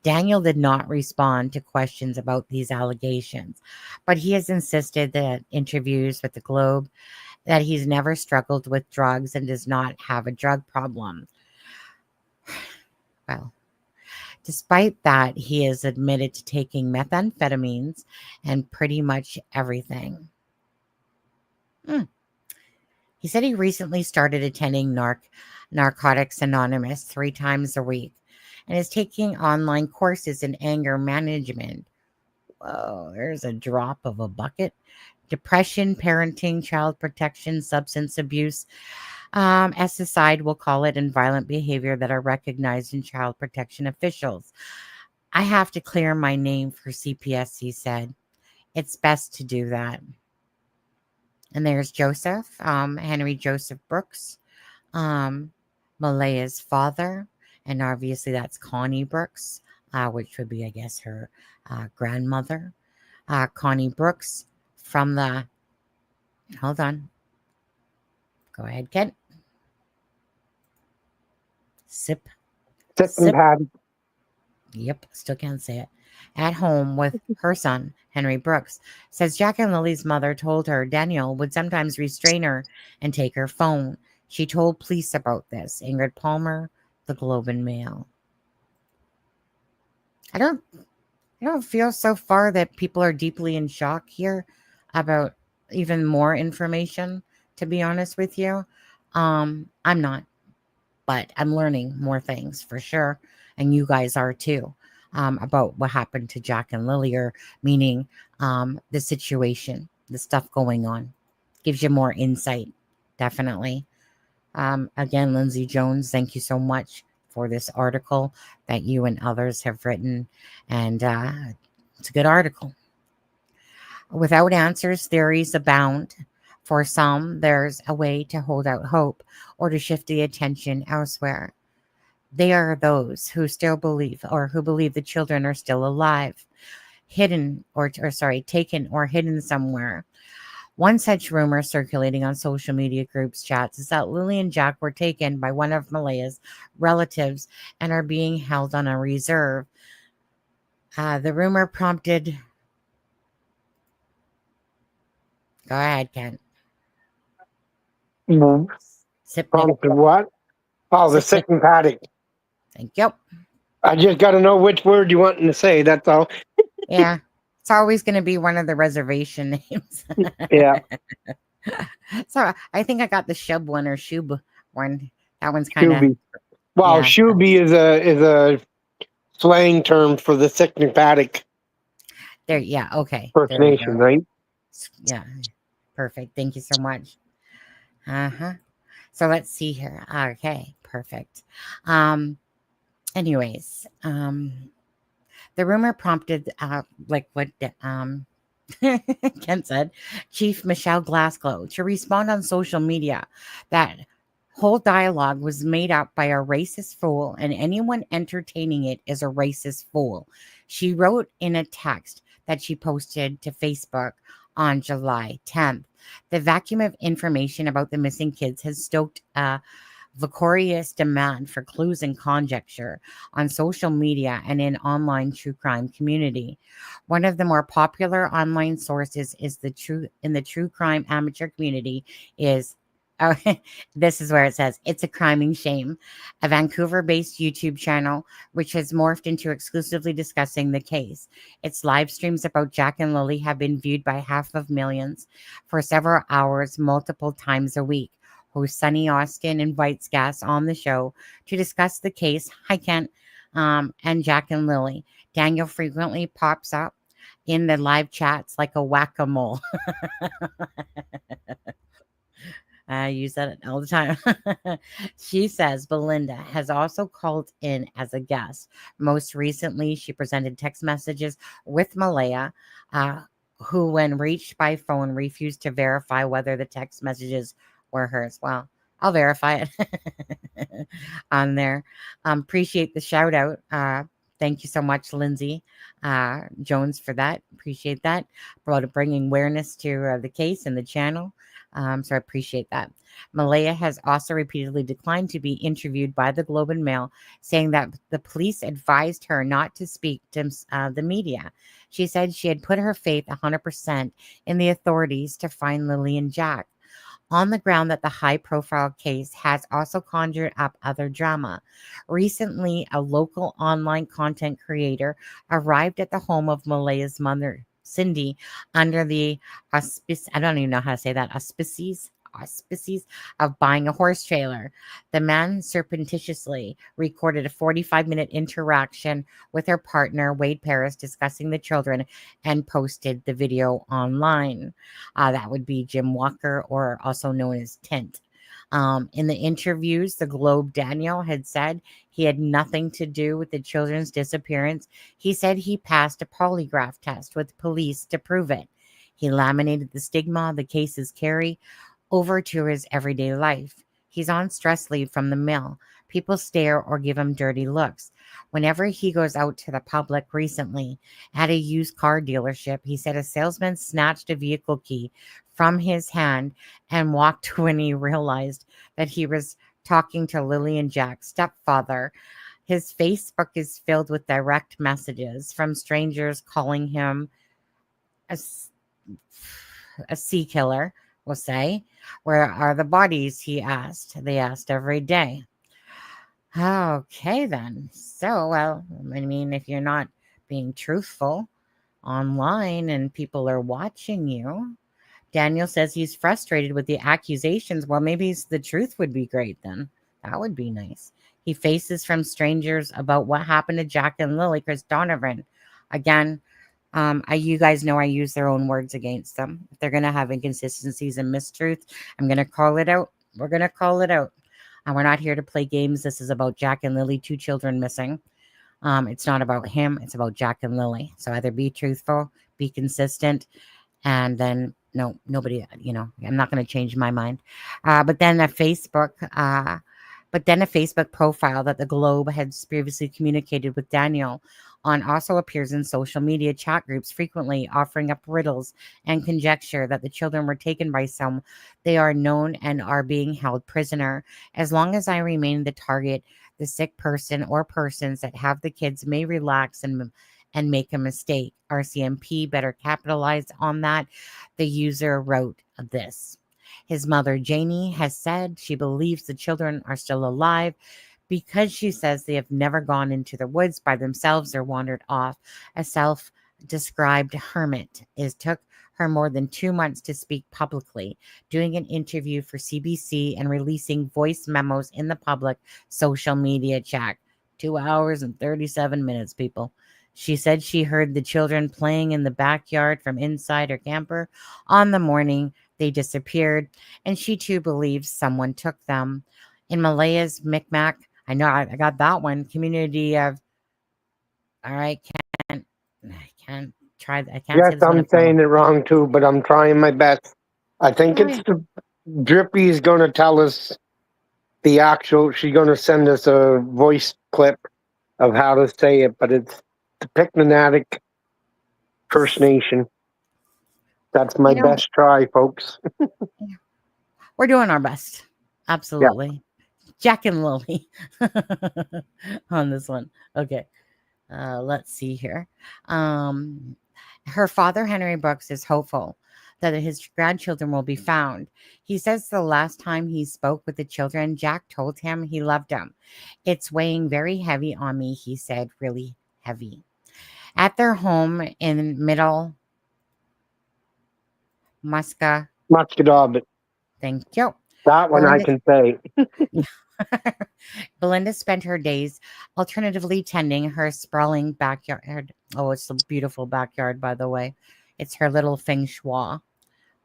Daniel did not respond to questions about these allegations, but he has insisted that interviews with the Globe that he's never struggled with drugs and does not have a drug problem. Well, despite that, he is admitted to taking methamphetamines and pretty much everything. He said he recently started attending Narcotics Anonymous 3 times a week and is taking online courses in anger management. Whoa, there's a drop of a bucket. Depression, parenting, child protection, substance abuse, SSI will call it, and violent behavior that are recognized in child protection officials. I have to clear my name for CPS, he said. It's best to do that. And there's Joseph, Henry Joseph Brooks, Malaya's father, and obviously that's Connie Brooks, which would be, I guess, her grandmother. Connie Brooks from the. Hold on. Go ahead, Kent. Sip. Sicton paddock. Yep, still can't say it. At home with her son, Henry Brooks, says Jack and Lily's mother told her Daniel would sometimes restrain her and take her phone. She told police about this. Ingrid Palmer, the Globe and Mail. I don't feel so far that people are deeply in shock here about even more information, to be honest with you. I'm not, but I'm learning more things for sure. And you guys are too, about what happened to Jack and Lily, or meaning the situation, the stuff going on. Gives you more insight, definitely. Again, Lindsay Jones, thank you so much for this article that you and others have written. And it's a good article. Without answers, theories abound. For some, there's a way to hold out hope or to shift the attention elsewhere. They are those who still believe, or who believe the children are still alive, taken or hidden somewhere. One such rumor circulating on social media groups chats is that Lily and Jack were taken by one of Malaya's relatives and are being held on a reserve. The rumor prompted. Go ahead, Kent. Sip. Prompted what? Oh, the Sip. Sicton paddock. Thank you. I just got to know which word you want to say. That's all. Yeah. It's always going to be one of the reservation names. Yeah. So I think I got the Shub one or Shub one. That one's kind of, Shuby. Well, yeah. Shuby is a slang term for the Signifadic There. Yeah. Okay. First There you Nation, go. right? Yeah. Perfect. Thank you so much. Uh-huh. So let's see here. Okay. Perfect. Um, anyways, the rumor prompted, like what Ken said, Chief Michelle Glasgow to respond on social media that whole dialogue was made up by a racist fool, and anyone entertaining it is a racist fool. She wrote in a text that she posted to Facebook on July 10th. The vacuum of information about the missing kids has stoked a vicarious demand for clues and conjecture on social media and in online true crime community. One of the more popular online sources is the true crime amateur community is oh, this is where it says it's a criming shame, a Vancouver-based YouTube channel which has morphed into exclusively discussing the case. Its live streams about Jack and Lily have been viewed by half of millions for several hours, multiple times a week. Host Sunny Austin invites guests on the show to discuss the case. Hi, Kent, and Jack and Lily. Daniel frequently pops up in the live chats like a whack-a-mole. I use that all the time. She says Belinda has also called in as a guest. Most recently, she presented text messages with Malaya, who, when reached by phone, refused to verify whether the text messages were hers. Well, I'll verify it on there. Appreciate the shout out. Thank you so much, Lindsay Jones, for that. Appreciate that. About bringing awareness to the case and the channel. So I appreciate that. Malaya has also repeatedly declined to be interviewed by the Globe and Mail, saying that the police advised her not to speak to the media. She said she had put her faith 100% in the authorities to find Lily and Jack, on the ground that the high-profile case has also conjured up other drama. Recently, a local online content creator arrived at the home of Malaya's mother, Cindy, under the I don't even know how to say that, auspices of buying a horse trailer. The man surreptitiously recorded a 45-minute interaction with her partner, Wade Paris, discussing the children and posted the video online. That would be Jim Walker, or also known as Tint. In the interviews, the Globe Daniel had said he had nothing to do with the children's disappearance. He said he passed a polygraph test with police to prove it. He laminated the stigma the cases carry over to his everyday life. He's on stress leave from the mill. People stare or give him dirty looks. Whenever he goes out to the public, recently at a used car dealership, he said a salesman snatched a vehicle key from his hand and walked when he realized that he was talking to Lily and Jack's stepfather. His Facebook is filled with direct messages from strangers calling him a sea killer, we'll say. Where are the bodies? He asked. They asked every day. Okay, then. So, well, I mean, if you're not being truthful online and people are watching you, Daniel says he's frustrated with the accusations. Well, maybe the truth would be great then. That would be nice. He faces from strangers about what happened to Jack and Lily, Chris Donovan. Again, you guys know I use their own words against them. If they're going to have inconsistencies and mistruth, I'm going to call it out. We're going to call it out. And we're not here to play games. This is about Jack and Lily, 2 children missing. It's not about him. It's about Jack and Lily. So either be truthful, be consistent, and then nobody, I'm not going to change my mind. But then a Facebook profile that the Globe had previously communicated with Daniel on also appears in social media chat groups, frequently offering up riddles and conjecture that the children were taken by some. They are known and are being held prisoner. As long as I remain the target, the sick person or persons that have the kids may relax and make a mistake. RCMP better capitalize on that. The user wrote this. His mother, Janie, has said she believes the children are still alive. because she says they have never gone into the woods by themselves or wandered off. A self-described hermit. It took her more than 2 months to speak publicly, doing an interview for CBC and releasing voice memos in the public social media chat. 2 hours and 37 minutes, people. She said she heard the children playing in the backyard from inside her camper on the morning they disappeared, and she too believes someone took them. In Malaya's Micmac, I know I got that one, community of, all right, I can't Yes, say this one I'm at all. saying it wrong too, but I'm trying my best. I think Oh, it's yeah. the Drippy is going to tell us the actual. She's going to send us a voice clip of how to say it, but it's the Picnatic First Nation. That's my You know, best try, folks. we're doing our best. Yeah. Absolutely. Jack and Lily on this one. Okay. Let's see here. Um, Her father, Henry Brooks, is hopeful that his grandchildren will be found. He says the last time he spoke with the children, Jack told him he loved them. It's weighing very heavy on me, he said, really heavy. At their home in Middle Musca, Muscadab. thank you. That one I Belinda, can say. Belinda spent her days alternatively tending her sprawling backyard. Oh, it's a beautiful backyard, by the way. It's her little feng shui.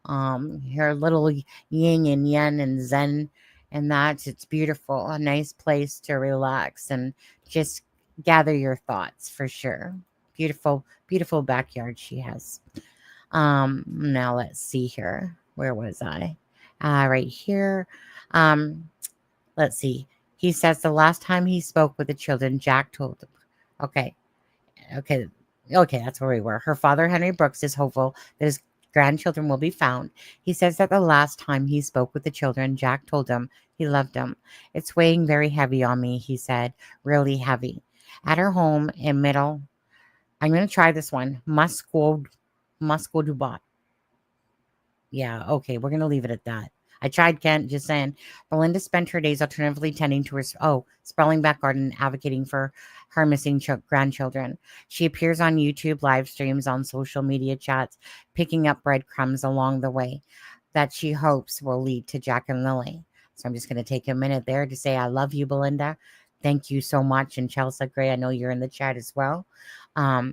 Her little yin and yang and zen, and that it's beautiful. A nice place to relax and just gather your thoughts for sure. Beautiful, beautiful backyard she has. Now let's see here. Where was I? Right here. Um, let's see. He says the last time he spoke with the children, Jack told them. Okay, okay, okay, that's where we were. Her father, Henry Brooks, is hopeful that his grandchildren will be found. He says that the last time he spoke with the children, Jack told them he loved them. It's weighing very heavy on me, he said, really heavy. At her home in Middle, I'm going to try this one, Musquodoboit. Yeah, okay, we're going to leave it at that. I tried, Kent, just saying. Belinda spent her days alternatively tending to her, sprawling back garden and advocating for her missing grandchildren. She appears on YouTube live streams, on social media chats, picking up breadcrumbs along the way that she hopes will lead to Jack and Lily. So I'm just going to take a minute there to say I love you, Belinda. Thank you so much. And Chelsea Gray, I know you're in the chat as well.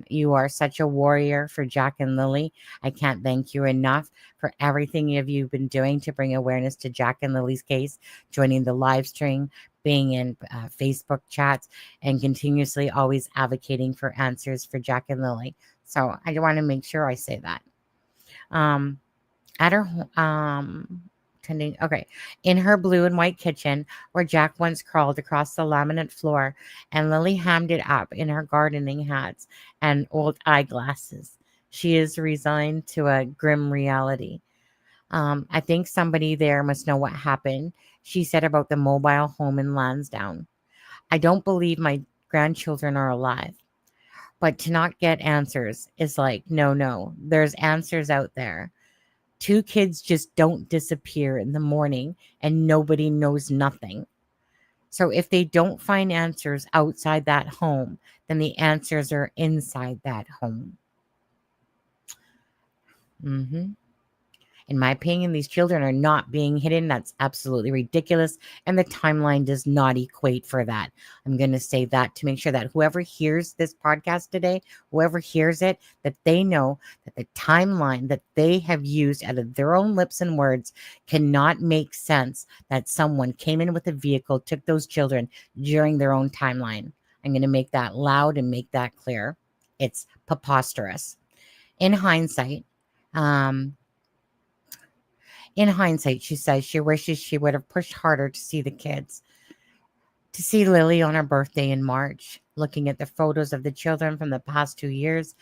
You are such a warrior for Jack and Lily. I can't thank you enough for everything you've been doing to bring awareness to Jack and Lily's case, joining the live stream, being in Facebook chats, and continuously always advocating for answers for Jack and Lily. So I want to make sure I say that. At her tending, okay, in her blue and white kitchen where Jack once crawled across the laminate floor, and Lily hammed it up in her gardening hats and old eyeglasses. She is resigned to a grim reality. I think somebody there must know what happened, she said about the mobile home in Lansdowne. I don't believe my grandchildren are alive, but to not get answers is like, no, there's answers out there. 2 kids just don't disappear in the morning and nobody knows nothing. So if they don't find answers outside that home, then the answers are inside that home. In my opinion, these children are not being hidden. That's absolutely ridiculous. And the timeline does not equate for that. I'm going to say that to make sure that whoever hears this podcast today, whoever hears it, that they know that the timeline that they have used out of their own lips and words cannot make sense, that someone came in with a vehicle, took those children during their own timeline. I'm going to make that loud and make that clear. It's preposterous. In hindsight, she says she wishes she would have pushed harder to see the kids. To see Lily on her birthday in March, looking at the photos of the children from the past 2 years,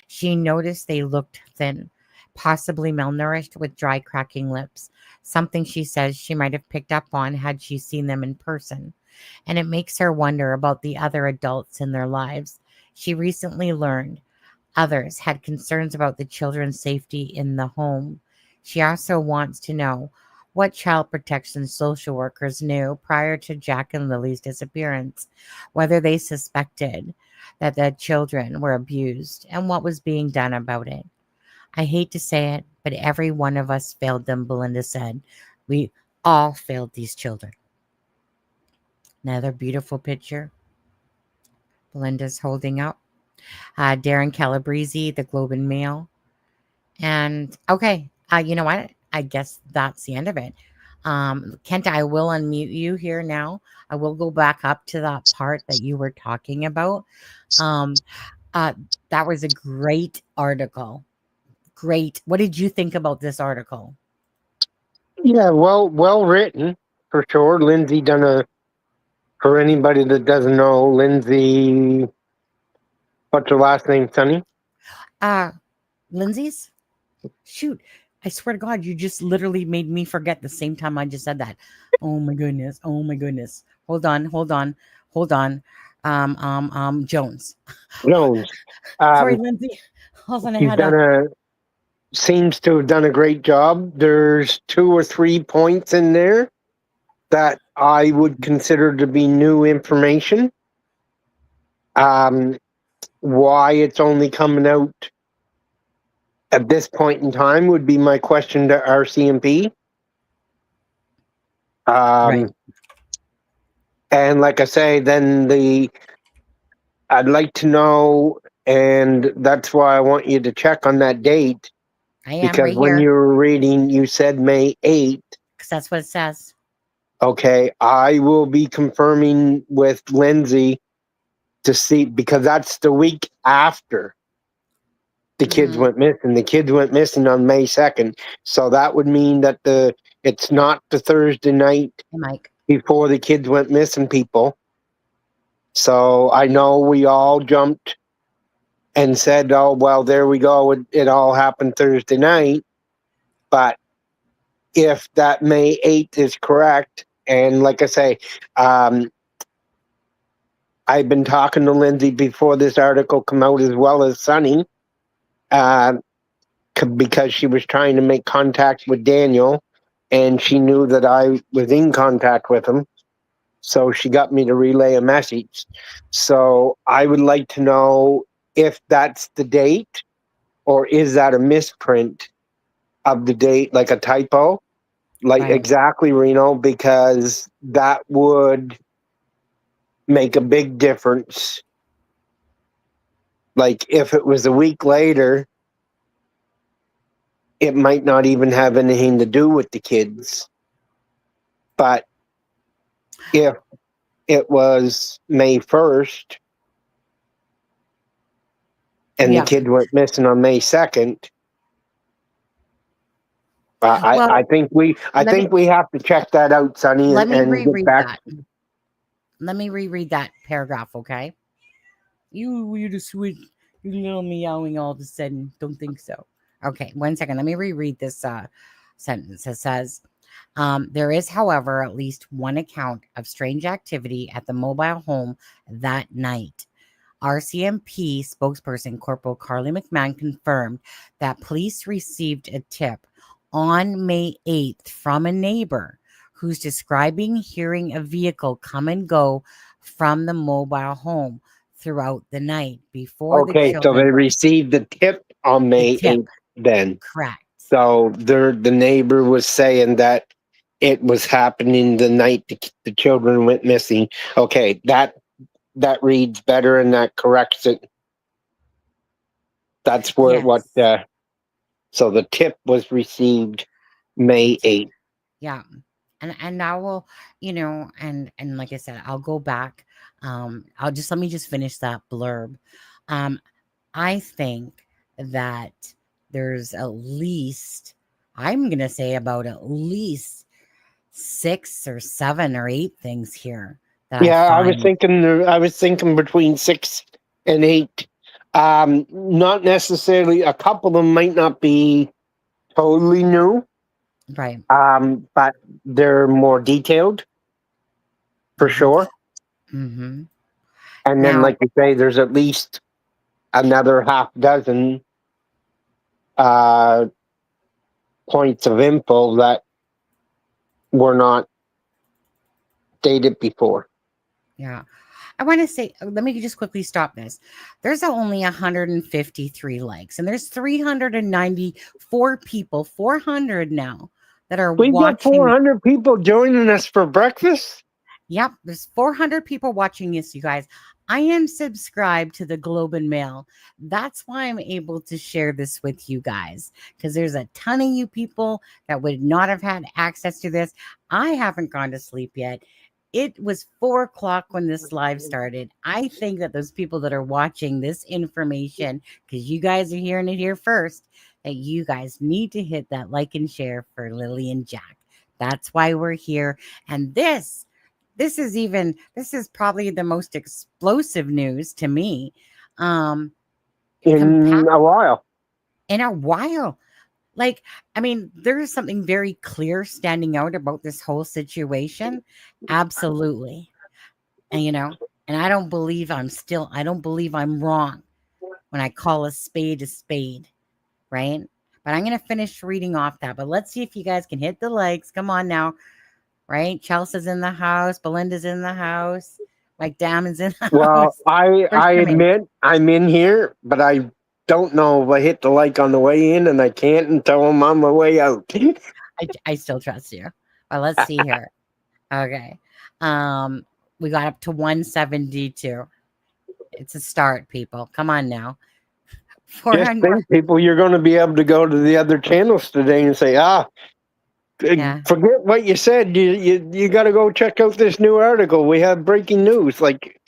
she noticed they looked thin, possibly malnourished with dry, cracking lips, something she says she might have picked up on had she seen them in person. And it makes her wonder about the other adults in their lives. She recently learned others had concerns about the children's safety in the home. She also wants to know what child protection social workers knew prior to Jack and Lily's disappearance, whether they suspected that the children were abused, and what was being done about it. I hate to say it, but every one of us failed them, Belinda said. We all failed these children. Another beautiful picture Belinda's holding up. Darren Calabrese, the Globe and Mail. And okay, you know what? I guess that's the end of it. Kent, I will unmute you here now. I will go back up to that part that you were talking about. Um, that was a great article. Great. What did you think about this article? Yeah, well written for sure. Lindsay done a. For anybody that doesn't know, Lindsay, what's her last name, Sonny? Lindsay's? Shoot. I swear to God, you just literally made me forget the same time I just said that. Oh my goodness. Oh my goodness. Hold on. Jones. Jones. Sorry, Lindsay. Hold on, I She's had done seems to have done a great job. There's 2 or 3 points in there that I would consider to be new information. Why it's only coming out at this point in time would be my question to RCMP. right. And like I say, then I'd like to know, and that's why I want you to check on that date. I am Because right when here you were reading, you said May 8th. because that's what it says. Okay, I will be confirming with Lindsay to see, because that's the week after the kids went missing. The kids went missing on May 2nd. So that would mean that it's not the Thursday night Hey, Mike. before the kids went missing, people. So I know we all jumped and said, oh, well, there we go. It all happened Thursday night. But if that May 8th is correct, and like I say, I've been talking to Lindsay before this article come out, as well as Sunny, because she was trying to make contact with Daniel, and she knew that I was in contact with him. So she got me to relay a message. So I would like to know if that's the date, or is that a misprint of the date, like a typo? Like, Right. exactly, Reno, because that would make a big difference. Like, if it was a week later, it might not even have anything to do with the kids. But if it was May 1st and Yeah. the kids went missing on May 2nd, I think we have to check that out, Sonny, Let me and get reread back. that. Let me reread that paragraph, okay? You just sweet, you little meowing all of a sudden. Don't think so. Okay, 1 second. Let me reread this sentence. It says, there is, however, at least one account of strange activity at the mobile home that night. RCMP spokesperson Corporal Carly McMahon confirmed that police received a tip on May 8th from a neighbor who's describing hearing a vehicle come and go from the mobile home throughout the night before the Okay, so children. they received the tip on May tip. 8th then. Correct. So the neighbor was saying that it was happening the night the children went missing. Okay, that reads better and that corrects it. That's where Yes. so the tip was received May 8th. Yeah. And I will, and like I said, I'll go back. Let me just finish that blurb. I think that there's at least, I'm gonna say about at least 6 or 7 or 8 things here that Yeah, I I was thinking between 6 and 8. Not necessarily, a couple of them might not be totally new. right. But they're more detailed for sure. Mm-hmm. And then, Now, like you say, there's at least another half dozen uh, points of info that were not dated before. Yeah. I want to say, let me just quickly stop this. There's only 153 likes, and there's 394 people, 400 now, that are We've got watching. 400 people joining us for breakfast. Yep, there's 400 people watching this, you guys. I am subscribed to the Globe and Mail. That's why I'm able to share this with you guys, because there's a ton of you people that would not have had access to this. I haven't gone to sleep yet. It was 4 o'clock when this live started. I think that those people that are watching this information, because you guys are hearing it here first, that you guys need to hit that like and share for Lily and Jack. That's why we're here. And this is probably the most explosive news to me In a while. in a while. Like, I mean, there is something very clear standing out about this whole situation. Absolutely. And and I don't believe I'm wrong when I call a spade, right? But I'm going to finish reading off that. But let's see if you guys can hit the likes. Come on now. Right? Chelsea's in the house. Belinda's in the house. Mike Damon's in the Well, house. I admit I'm in here, but I don't know if I hit the like on the way in, and I can't until I'm on my way out. I still trust you. Well, let's see here. Okay. We got up to 172. It's a start, people. Come on now. Just 400. think, people, you're going to be able to go to the other channels today and say, Yeah. forget what you said. You got to go check out this new article. We have breaking news. Like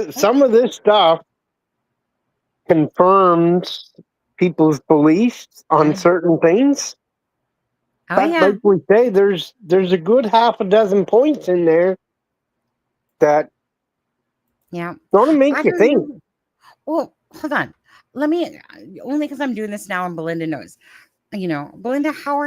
some of this stuff confirms people's beliefs on certain things. Oh, But yeah. like we say, there's a good half a dozen points in there that Yeah. going to make I you don't think. know. Well, hold on. Let me, only because I'm doing this now and Belinda knows. Belinda, how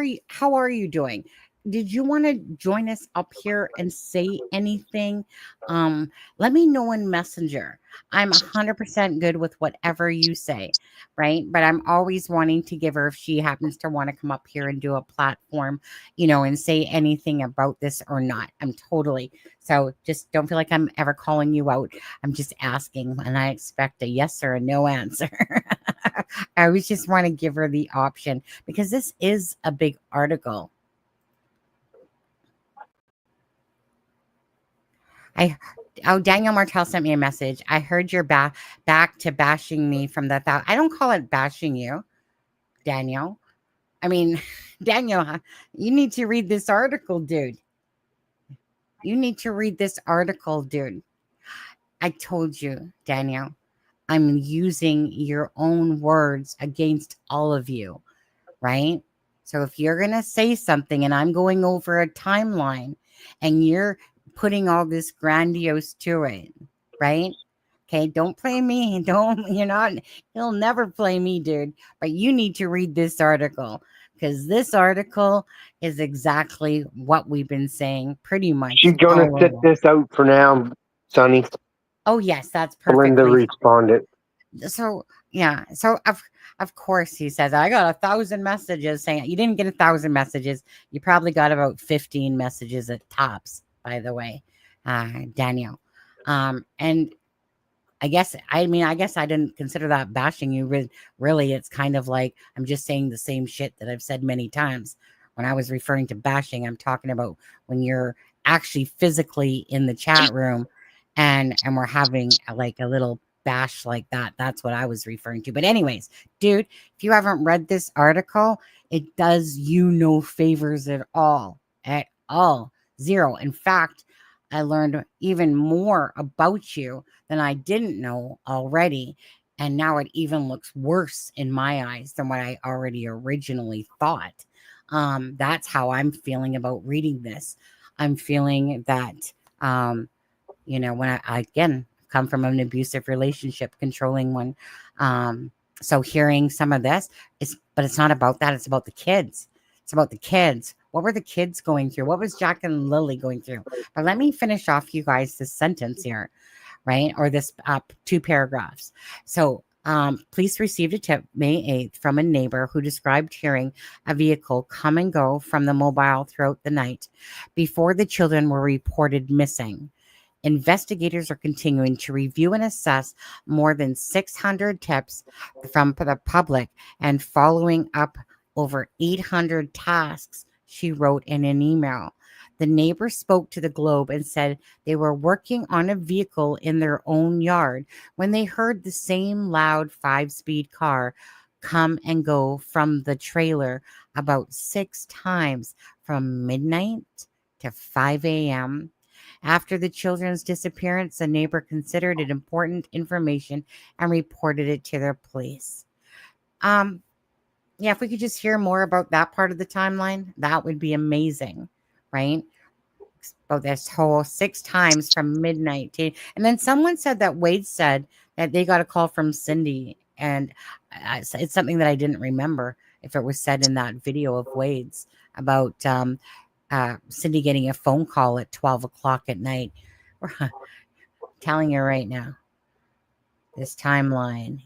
are you doing? Did you want to join us up here and say anything? Let me know in Messenger. I'm 100% good with whatever you say, right? But I'm always wanting to give her, if she happens to want to come up here and do a platform, and say anything about this or not. I'm totally, so just don't feel like I'm ever calling you out. I'm just asking, and I expect a yes or a no answer. I always just want to give her the option because this is a big article. Daniel Martell sent me a message. I heard you're back to bashing me from the thought. I don't call it bashing you, Daniel. I mean, Daniel, you need to read this article, dude. You need to read this article, dude. I told you, Daniel, I'm using your own words against all of you, right? So if you're going to say something and I'm going over a timeline and you're putting all this grandiose to it, right? Okay, don't play me. You'll never play me, dude. But you need to read this article because this article is exactly what we've been saying pretty much. She's going to sit this out for now, Sonny. Oh, yes, that's Belinda perfectly. responded. So, yeah. So, of course, he says, I got 1,000 messages saying you didn't get 1,000 messages. You probably got about 15 messages at tops, by the way, Daniel. And I guess I didn't consider that bashing you. Really, it's kind of like I'm just saying the same shit that I've said many times. When I was referring to bashing, I'm talking about when you're actually physically in the chat room and we're having like a little bash like that. That's what I was referring to. But anyways, dude, if you haven't read this article, it does you no favors at all. At all. Zero. In fact, I learned even more about you than I didn't know already. And now it even looks worse in my eyes than what I already originally thought. That's how I'm feeling about reading this. I'm feeling that, when I again come from an abusive relationship, controlling one. So hearing some of this but it's not about that. It's about the kids. It's about the kids. What were the kids going through? What was Jack and Lily going through? But let me finish off, you guys, this sentence here, right? Or this 2 paragraphs. So Police received a tip May 8th from a neighbor who described hearing a vehicle come and go from the mobile throughout the night before the children were reported missing. Investigators are continuing to review and assess more than 600 tips from the public and following up over 800 tasks, she wrote in an email. The neighbor spoke to the Globe and said they were working on a vehicle in their own yard when they heard the same loud 5-speed car come and go from the trailer about 6 times from midnight to 5 a.m. After the children's disappearance, a neighbor considered it important information and reported it to their police. Yeah, if we could just hear more about that part of the timeline, that would be amazing, right? About this whole 6 times from midnight to, and then someone said that Wade said that they got a call from Cindy, and it's something that I didn't remember if it was said in that video of Wade's about Cindy getting a phone call at 12 o'clock at night. Telling you right now, this timeline,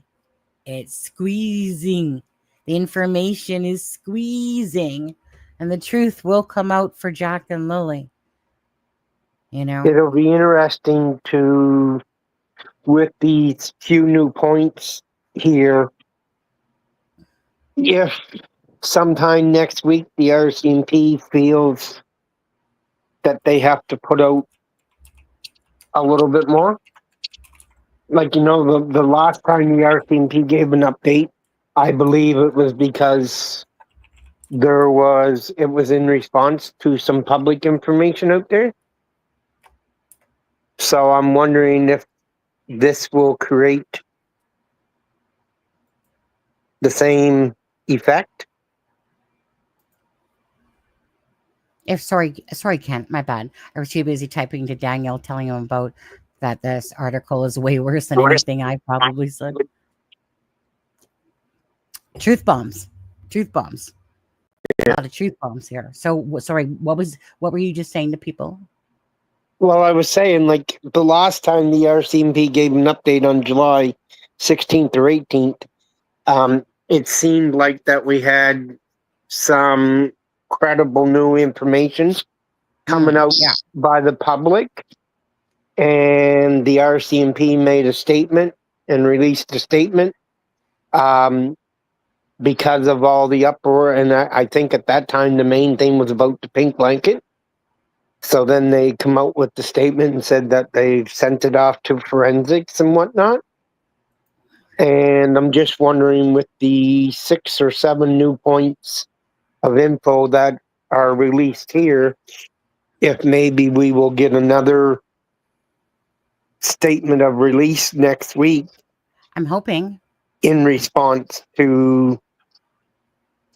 it's squeezing. The information is squeezing, and the truth will come out for Jack and Lily. You know, It'll be interesting to, with these few new points here, if sometime next week the RCMP feels that they have to put out a little bit more. Like, the last time the RCMP gave an update, I believe it was because it was in response to some public information out there. So I'm wondering if this will create the same effect. sorry, Kent, my bad. I was too busy typing to Daniel, telling him about that this article is way worse than anything I probably said. Truth bombs. A lot of truth bombs here. So, sorry, what were you just saying to people? Well, I was saying, like, the last time the RCMP gave an update on July 16th or 18th, it seemed like that we had some credible new information coming out by the public, and the RCMP made a statement and released a statement because of all the uproar. And I think at that time the main thing was about the pink blanket. So then they come out with the statement and said that they've sent it off to forensics and whatnot. And I'm just wondering, with the 6 or 7 new points of info that are released here, if maybe we will get another statement of release next week. I'm hoping. In response to,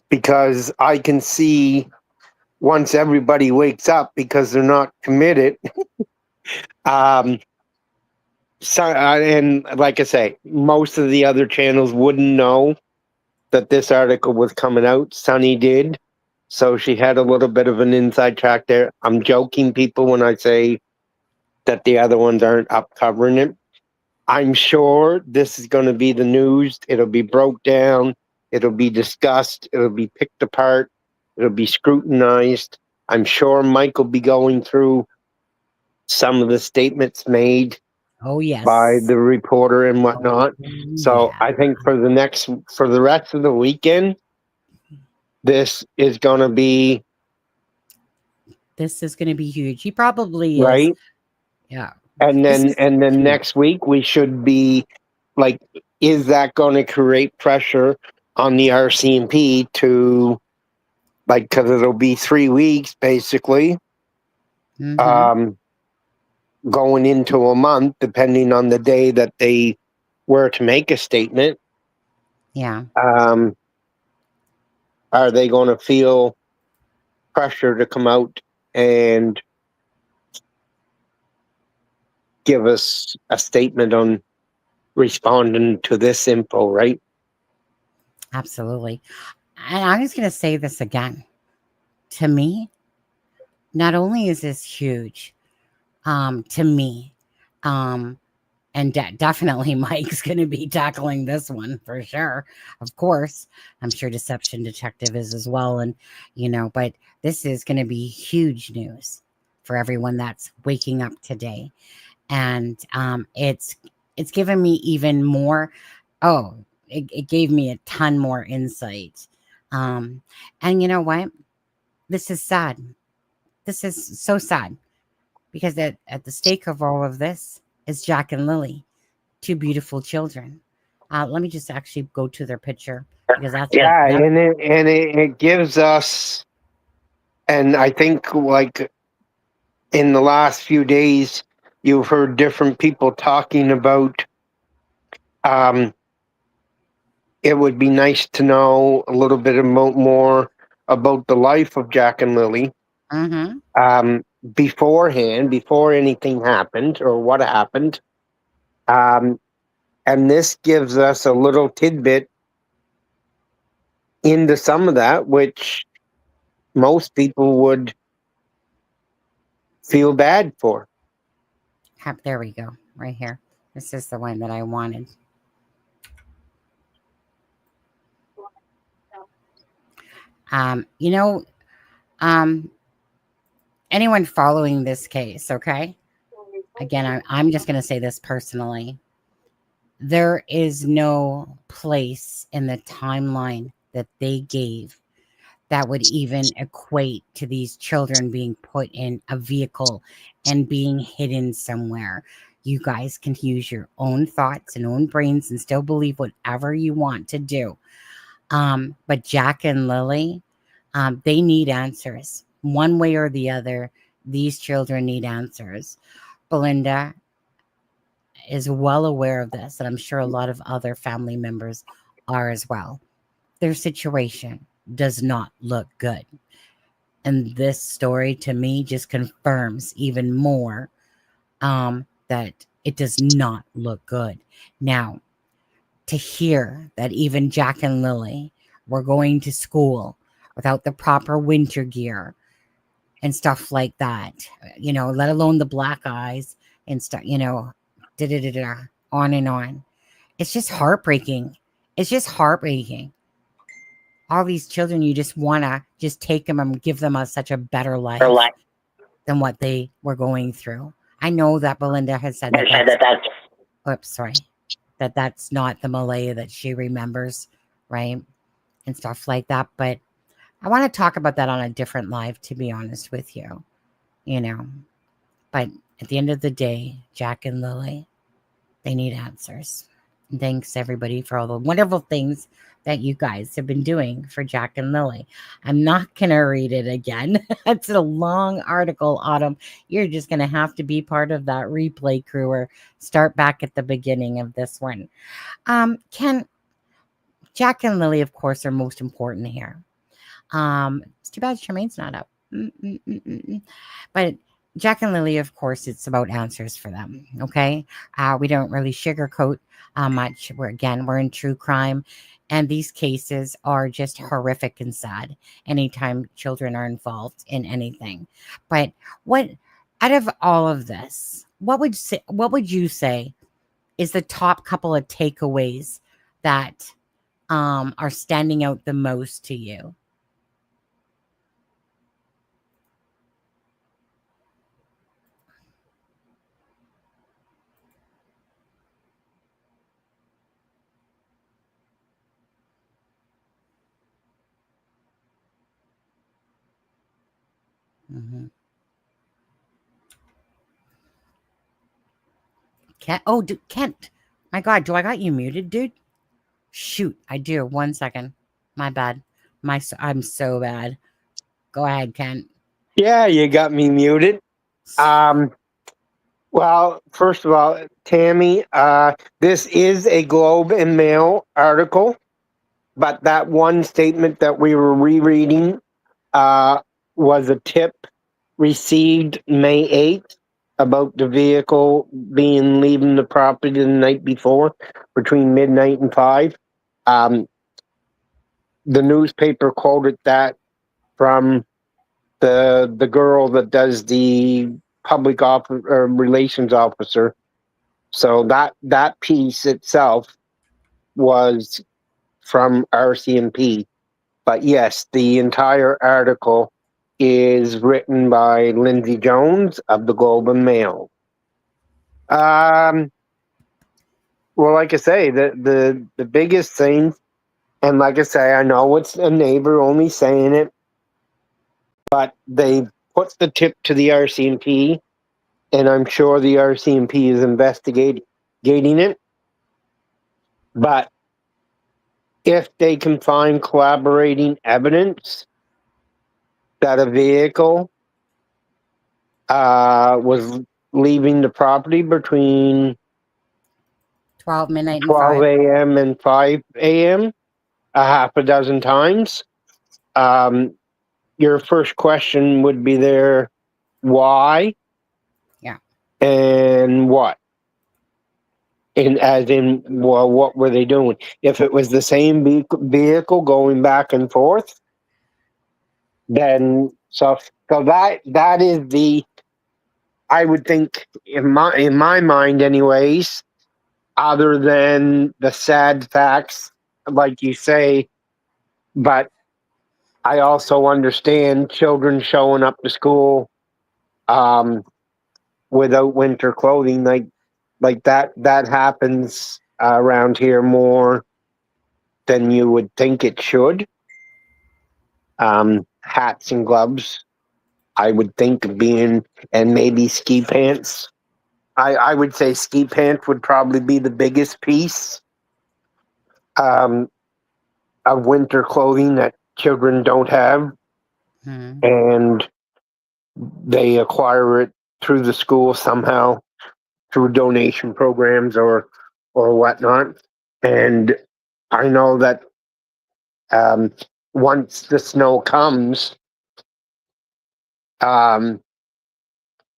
because I can see once everybody wakes up, because they're not committed. So, and like I say, most of the other channels wouldn't know that this article was coming out. Sunny did. So she had a little bit of an inside track there. I'm joking, people, when I say that the other ones aren't up covering it. I'm sure this is going to be the news. It'll be broke down. It'll be discussed. It'll be picked apart. It'll be scrutinized. I'm sure Mike will be going through some of the statements made by the reporter and whatnot. So I think for the rest of the weekend, this is going to be huge. He probably right. is. Yeah. And then next week we should be like, is that going to create pressure on the RCMP to, like, because it'll be 3 weeks basically, going into a month, depending on the day that they were to make a statement. Yeah. Are they going to feel pressure to come out and give us a statement on responding to this info, right? Absolutely. And I'm just going to say this again. To me, not only is this huge, to me, And definitely Mike's going to be tackling this one for sure. Of course, I'm sure Deception Detective is as well. And, but this is going to be huge news for everyone that's waking up today. And it's given me even more. Oh, it gave me a ton more insight. And you know what? This is sad. This is so sad because at the stake of all of this is Jack and Lily, two beautiful children. Let me just actually go to their picture because that's Yeah, it gives us, and I think like in the last few days, you've heard different people talking about. It would be nice to know a little bit more about the life of Jack and Lily beforehand, before anything happened or what happened. And this gives us a little tidbit into some of that, which most people would feel bad for. There we go, right here. This is the one that I wanted. Anyone following this case, okay? Again, I'm just going to say this personally. There is no place in the timeline that they gave that would even equate to these children being put in a vehicle and being hidden somewhere. You guys can use your own thoughts and own brains and still believe whatever you want to do. But Jack and Lily, they need answers. One way or the other, these children need answers. Belinda is well aware of this, and I'm sure a lot of other family members are as well. Their situation does not look good. And this story to me just confirms even more that it does not look good. Now, to hear that even Jack and Lily were going to school without the proper winter gear and stuff like that, let alone the black eyes and stuff, on and on. It's just heartbreaking. It's just heartbreaking. All these children, you just want to just take them and give them such a better life than what they were going through. I know that Belinda has said that's not the Malaya that she remembers, right? And stuff like that. But I want to talk about that on a different live, to be honest with you, But at the end of the day, Jack and Lily, they need answers. And thanks, everybody, for all the wonderful things that you guys have been doing for Jack and Lily. I'm not going to read it again. It's a long article, Autumn. You're just going to have to be part of that replay crew or start back at the beginning of this one. Jack and Lily, of course, are most important here. It's too bad Charmaine's not up. But Jack and Lily, of course, it's about answers for them. Okay. We don't really sugarcoat much. We're in true crime. And these cases are just horrific and sad anytime children are involved in anything. But out of all of this, what would you say is the top couple of takeaways that are standing out the most to you? Mm-hmm. Kent. My God, do I got you muted, dude? Shoot, I do. 1 second. My bad. I'm so bad. Go ahead, Kent. Yeah, you got me muted. Well, first of all, Tammy, this is a Globe and Mail article, but that one statement that we were rereading was a tip received May 8th about the vehicle leaving the property the night before between midnight and 5. The newspaper quoted that from the girl that does the public relations officer So that piece itself was from RCMP. But yes, the entire article is written by Lindsay Jones of the Globe and Mail. Well, like I say, the biggest thing, and like I say, I know it's a neighbor only saying it, but they put the tip to the RCMP, and I'm sure the RCMP is investigating it. But if they can find collaborating evidence that a vehicle was leaving the property between 12 midnight and 12 5. a.m. and 5 a.m. a half a dozen times, your first question would be there, why? Yeah. And what? And as in, well, what were they doing? If it was the same vehicle going back and forth, then so that is the, I would think, in my mind anyways, other than the sad facts, like you say, but I also understand children showing up to school without winter clothing, like that happens around here more than you would think it should. Hats and gloves, I would think being, and maybe ski pants. I would say ski pants would probably be the biggest piece of winter clothing that children don't have, and they acquire it through the school somehow, through donation programs or whatnot. And I know that once the snow comes,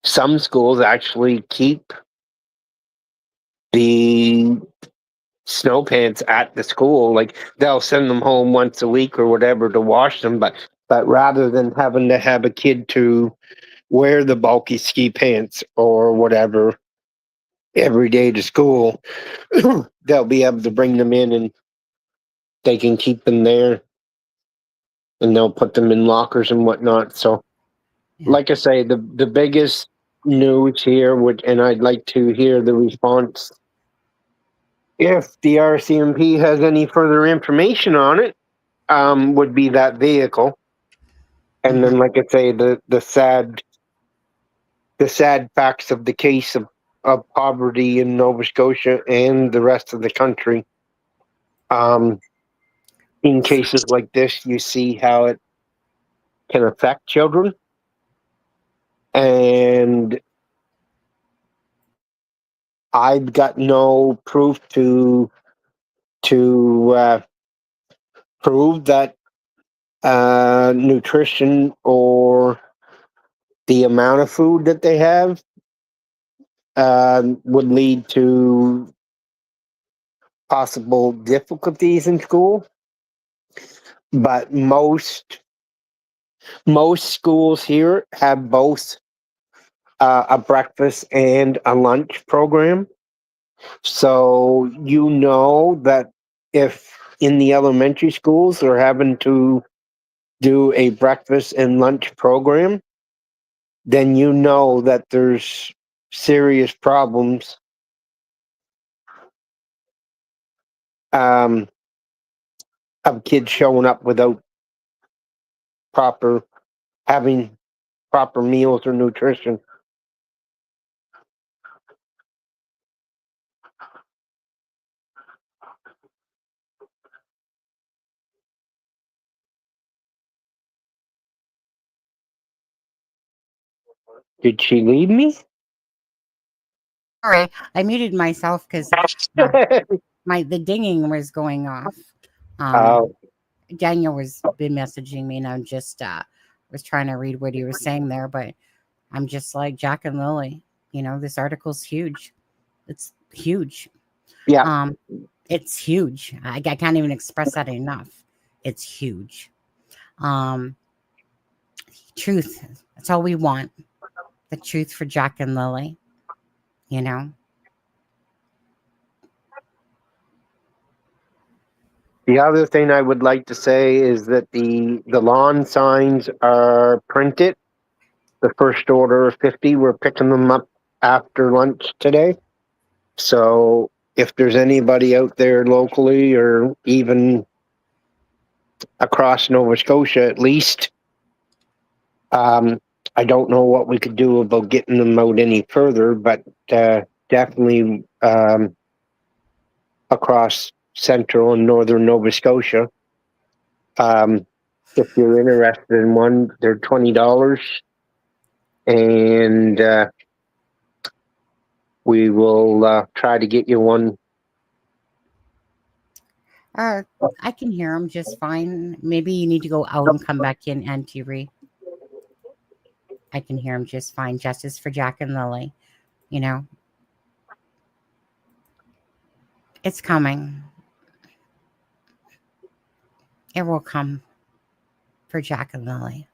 some schools actually keep the snow pants at the school. Like they'll send them home once a week or whatever to wash them, but rather than having to have a kid to wear the bulky ski pants or whatever every day to school, they'll be able to bring them in and they can keep them there, and they'll put them in lockers and whatnot. So, like I say, the biggest news here would, and I'd like to hear the response if the RCMP has any further information on it, would be that vehicle. And then, like I say, the sad facts of the case of poverty in Nova Scotia and the rest of the country. In cases like this, you see how it can affect children, and I've got no proof to prove that nutrition or the amount of food that they have would lead to possible difficulties in school. But most schools here have both a breakfast and a lunch program. So you know that if in the elementary schools they're having to do a breakfast and lunch program, then you know that there's serious problems of kids showing up without having proper meals or nutrition. Did she leave me? Sorry, I muted myself because the dinging was going off. Daniel was been messaging me, and I'm just was trying to read what he was saying there, but I'm just like Jack and Lily. This article's huge. It's huge. Yeah. It's huge. I can't even express that enough. It's huge. Truth. That's all we want. The truth for Jack and Lily. The other thing I would like to say is that the lawn signs are printed. The first order of 50, we're picking them up after lunch today. So if there's anybody out there locally or even across Nova Scotia at least, I don't know what we could do about getting them out any further, but definitely across central and northern Nova Scotia. If you're interested in one, they're $20, and we will try to get you one. I can hear him just fine. Maybe you need to go out and come back in, Auntie Ree. I can hear him just fine. Justice for Jack and Lily. You know, it's coming. It will come for Jack and Lily.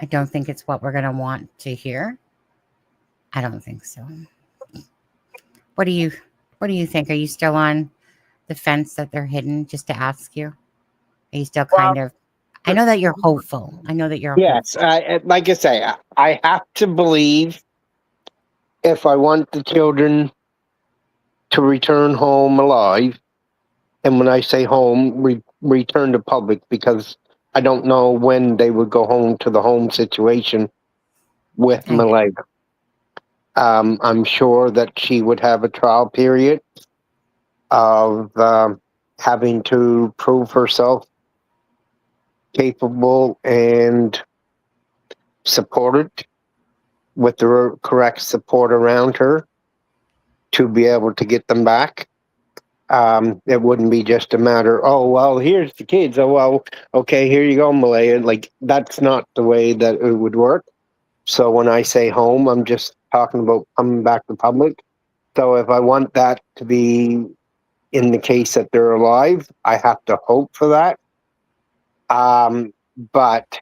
I don't think it's what we're going to want to hear. I don't think so. What do you think? Are you still on the fence that they're hidden? Just to ask you, are you still kind of? I know that you're hopeful. Yes, like I say, I have to believe if I want the children to return home alive, and when I say home, return to public, because I don't know when they would go home to the home situation with Malay. I'm sure that she would have a trial period of having to prove herself capable and supported with the correct support around her to be able to get them back. It wouldn't be just a matter, oh, well, here's the kids. Oh, well, okay, here you go, Malaya. Like, that's not the way that it would work. So when I say home, I'm just talking about coming back to public. So if I want that to be in the case that they're alive, I have to hope for that. But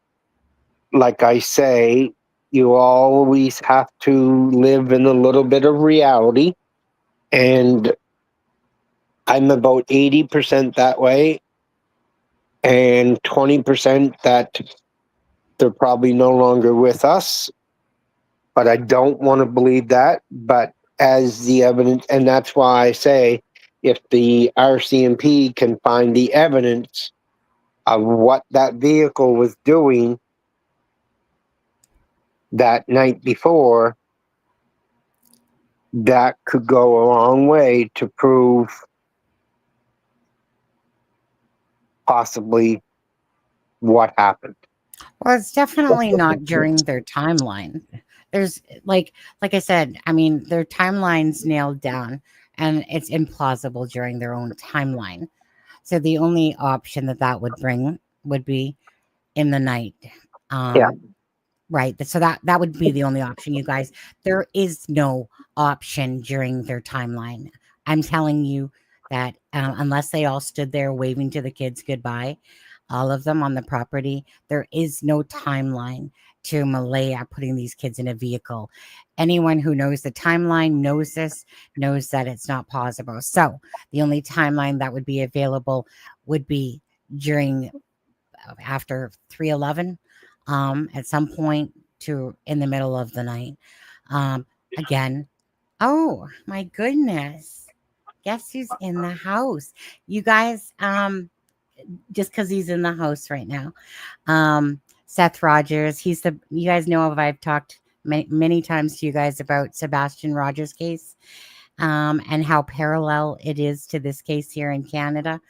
like I say, you always have to live in a little bit of reality. And I'm about 80% that way, and 20% that they're probably no longer with us. But I don't want to believe that. But as the evidence, and that's why I say, if the RCMP can find the evidence of what that vehicle was doing that night before, that could go a long way to prove possibly what happened. Well, it's definitely not during their timeline. There's like I said, I mean, their timeline's nailed down, and it's implausible during their own timeline. So the only option that would bring would be in the night. Yeah. Right. So that would be the only option, you guys. There is no option during their timeline. I'm telling you that unless they all stood there waving to the kids goodbye, all of them on the property, there is no timeline to Malaya putting these kids in a vehicle. Anyone who knows the timeline knows this, knows that it's not possible. So the only timeline that would be available would be during after 3:11, at some point to in the middle of the night. Again, oh my goodness, guess who's in the house, you guys? Just because he's in the house right now, Seth Rogers. You guys know if I've talked many times to you guys about Sebastian Rogers' case, and how parallel it is to this case here in Canada.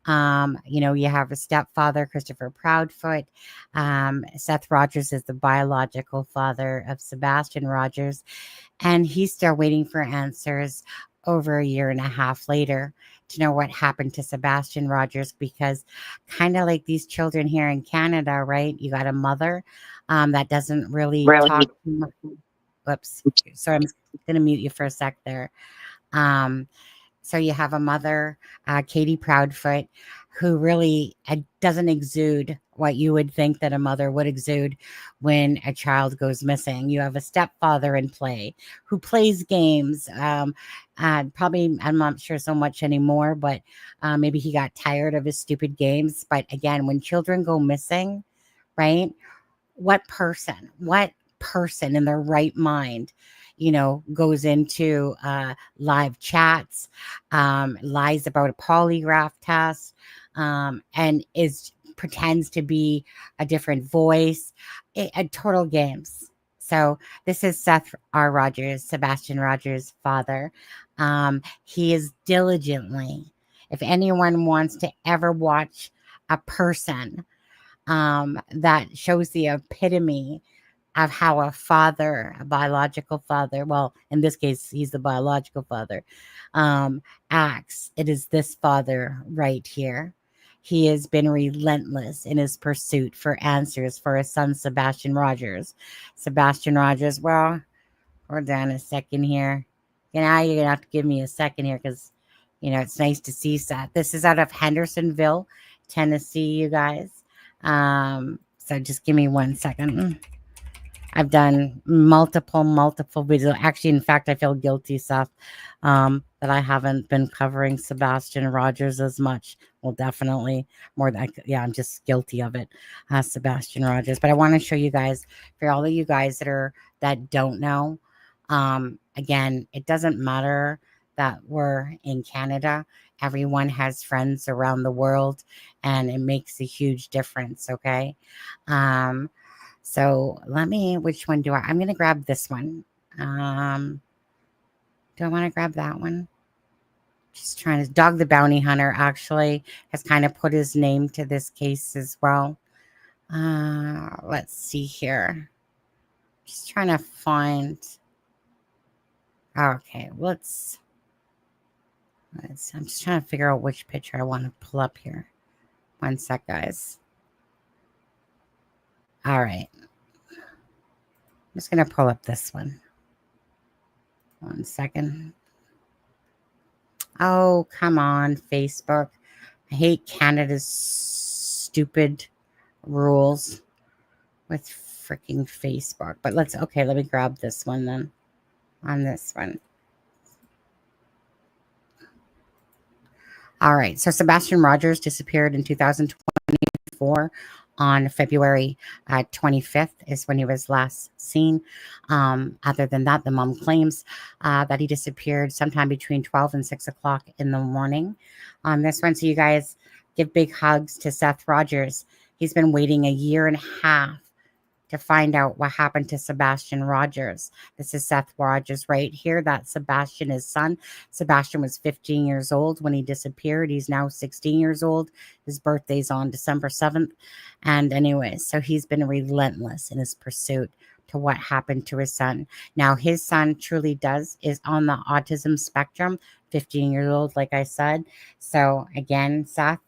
You have a stepfather, Christopher Proudfoot. Seth Rogers is the biological father of Sebastian Rogers, and he's still waiting for answers over a year and a half later to know what happened to Sebastian Rogers, because kind of like these children here in Canada, right? You got a mother that doesn't really talk. Whoops. So I'm going to mute you for a sec there. So you have a mother, Katie Proudfoot, who really doesn't exude what you would think that a mother would exude when a child goes missing. You have a stepfather in play who plays games. Probably, I'm not sure so much anymore, but maybe he got tired of his stupid games. But again, when children go missing, right? What person in their right mind, goes into live chats, lies about a polygraph test, and pretends to be a different voice, a total games. So this is Seth R. Rogers, Sebastian Rogers' father. He is diligently, if anyone wants to ever watch a person that shows the epitome of how a biological father, well, in this case, he's the biological father, acts. It is this father right here. He has been relentless in his pursuit for answers for his son, Sebastian Rogers. Sebastian Rogers, well, hold on a second here. You're going to have to give me a second here because, it's nice to see that. This is out of Hendersonville, Tennessee, you guys. So just give me 1 second. I've done multiple videos. Actually, in fact, I feel guilty, Seth, that I haven't been covering Sebastian Rogers as much. Well, definitely more than, I'm just guilty of it, Sebastian Rogers. But I want to show you guys, for all of you guys that don't know, again, it doesn't matter that we're in Canada. Everyone has friends around the world, and it makes a huge difference, okay? So which one I'm going to grab this one. Do I want to grab that one? Just trying to, Dog the Bounty Hunter actually has kind of put his name to this case as well. Let's see here. Just trying to find. Okay, I'm just trying to figure out which picture I want to pull up here. 1 sec, guys. All right. I'm just going to pull up this one. 1 second. Oh, come on, Facebook. I hate Canada's stupid rules with freaking Facebook. But let me grab this one then. On this one. All right. So Sebastian Rogers disappeared in 2024 on February 25th is when he was last seen. Other than that, the mom claims that he disappeared sometime between 12 and 6 o'clock in the morning on this one. So you guys give big hugs to Seth Rogers. He's been waiting a year and a half to find out what happened to Sebastian Rogers. This is Seth Rogers right here. That's Sebastian, his son. Sebastian was 15 years old when he disappeared. He's now 16 years old. His birthday's on December 7th. And anyways, so he's been relentless in his pursuit to what happened to his son. Now, his son truly is on the autism spectrum, 15 years old, like I said. So again, Seth,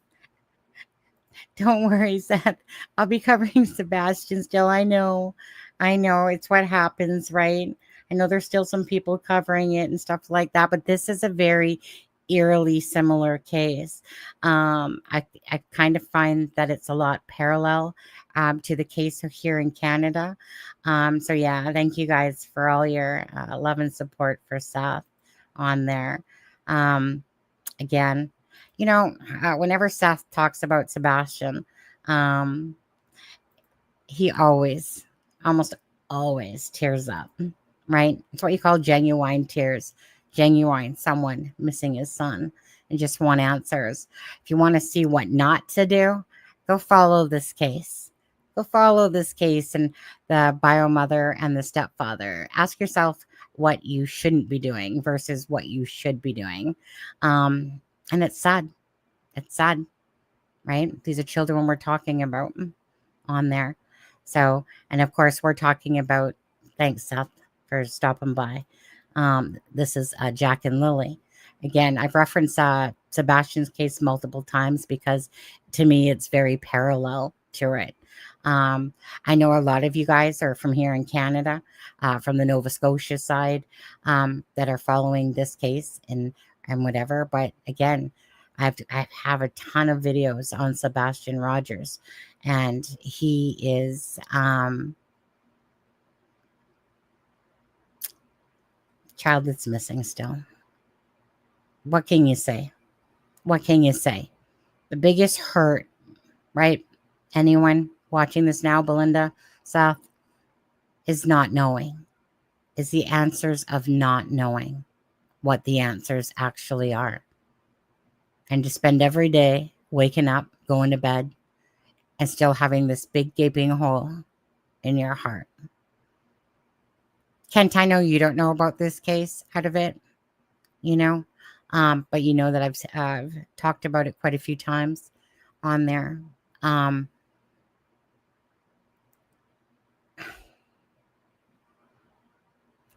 don't worry, Seth. I'll be covering Sebastian still. I know. It's what happens, right? I know there's still some people covering it and stuff like that, but this is a very eerily similar case. I kind of find that it's a lot parallel to the case here in Canada. So yeah, thank you guys for all your love and support for Seth on there. Again, whenever Seth talks about Sebastian, he almost always tears up, right? It's what you call genuine tears. Genuine, someone missing his son and just want answers. If you want to see what not to do, go follow this case. Go follow this case and the bio mother and the stepfather. Ask yourself what you shouldn't be doing versus what you should be doing. And it's sad. It's sad, right? These are children we're talking about on there. So, and of course, we're talking about, thanks, Seth, for stopping by. This is Jack and Lily. Again, I've referenced Sebastian's case multiple times because to me, it's very parallel to it. I know a lot of you guys are from here in Canada, from the Nova Scotia side, that are following this case and whatever. But again, I have a ton of videos on Sebastian Rogers, and he is child that's missing still. What can you say? What can you say? The biggest hurt, right? Anyone watching this now, Belinda, Seth, is not knowing, is the answers of not knowing what the answers actually are. And to spend every day waking up, going to bed, and still having this big gaping hole in your heart. Kent, I know you don't know about this case out of it, you know, but you know that I've talked about it quite a few times on there.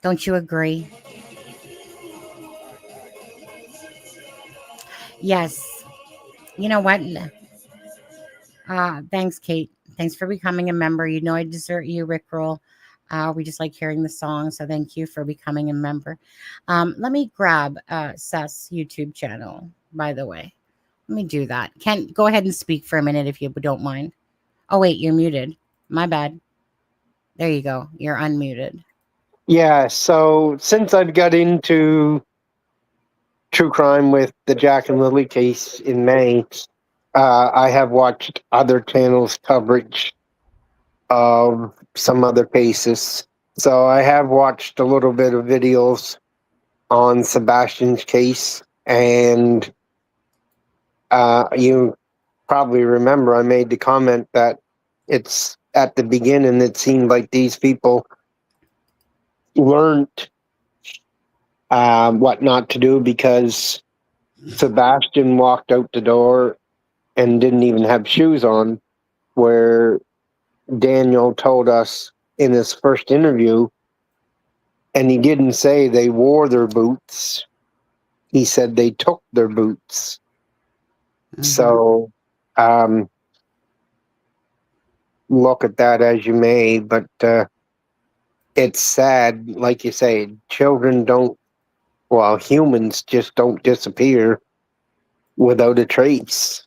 Don't you agree? Yes. You know what? Thanks, Kate. Thanks for becoming a member. You know I desert you, Rickroll. We just like hearing the song, so thank you for becoming a member. Let me grab Seth's YouTube channel, by the way. Let me do that. Kent, go ahead and speak for a minute if you don't mind. Oh, wait, you're muted. My bad. There you go. You're unmuted. Yeah, so since I've got into true crime with the Jack and Lily case in May, I have watched other channels' coverage of some other cases. So I have watched a little bit of videos on Sebastian's case, and you probably remember I made the comment that it's at the beginning it seemed like these people learned what not to do because Sebastian walked out the door and didn't even have shoes on, where Daniel told us in his first interview, and he didn't say they wore their boots. He said they took their boots. Mhm. So look at that as you may, but it's sad, like you say, children don't, well, humans just don't disappear without a trace.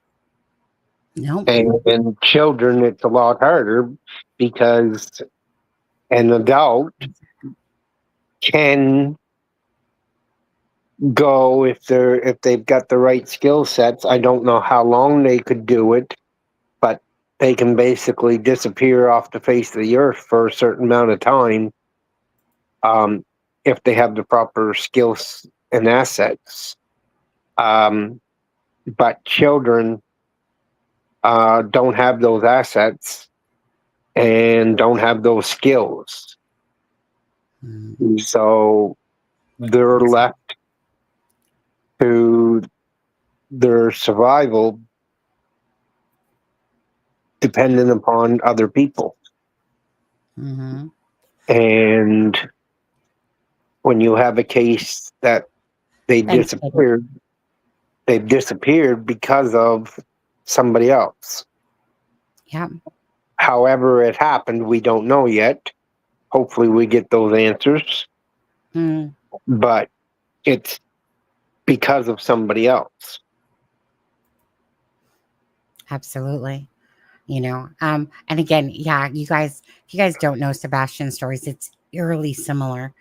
Nope. And children, it's a lot harder because an adult can go if they've got the right skill sets. I don't know how long they could do it, but they can basically disappear off the face of the earth for a certain amount of time if they have the proper skills and assets. But children don't have those assets and don't have those skills. Mhm. So they're left to their survival dependent upon other people. Mhm. And when you have a case that they Thanks, Kate. they've disappeared because of somebody else. Yeah. However it happened, we don't know yet. Hopefully we get those answers. Mm, But it's because of somebody else. absolutely. You know, and again, yeah, if you guys don't know Sebastian's stories, it's eerily similar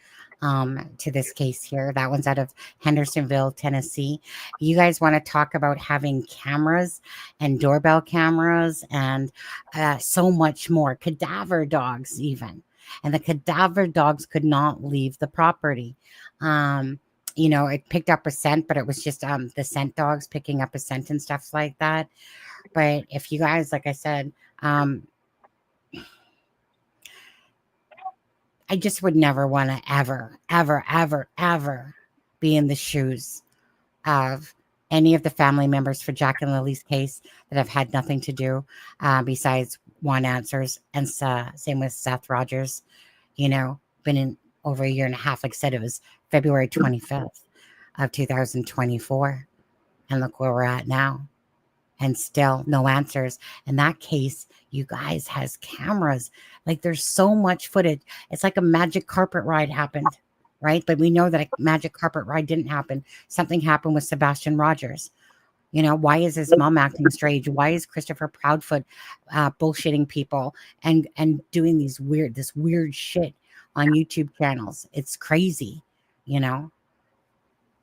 to this case here. That one's out of Hendersonville, Tennessee. You guys want to talk about having cameras and doorbell cameras and so much more, cadaver dogs even, and the cadaver dogs could not leave the property. You know, it picked up a scent, but it was just the scent dogs picking up a scent and stuff like that. But if you guys, like I said, I just would never want to ever, ever, ever, ever be in the shoes of any of the family members for Jack and Lily's case that have had nothing to do besides want answers. And same with Seth Rogers, you know, been in over a year and a half. Like I said, it was February 25th of 2024. And look where we're at now. And still no answers. And that case, you guys, has cameras. Like there's so much footage. It's like a magic carpet ride happened, right? But we know that a magic carpet ride didn't happen. Something happened with Sebastian Rogers. You know, why is his mom acting strange? Why is Christopher Proudfoot bullshitting people and doing this weird shit on YouTube channels? It's crazy, you know.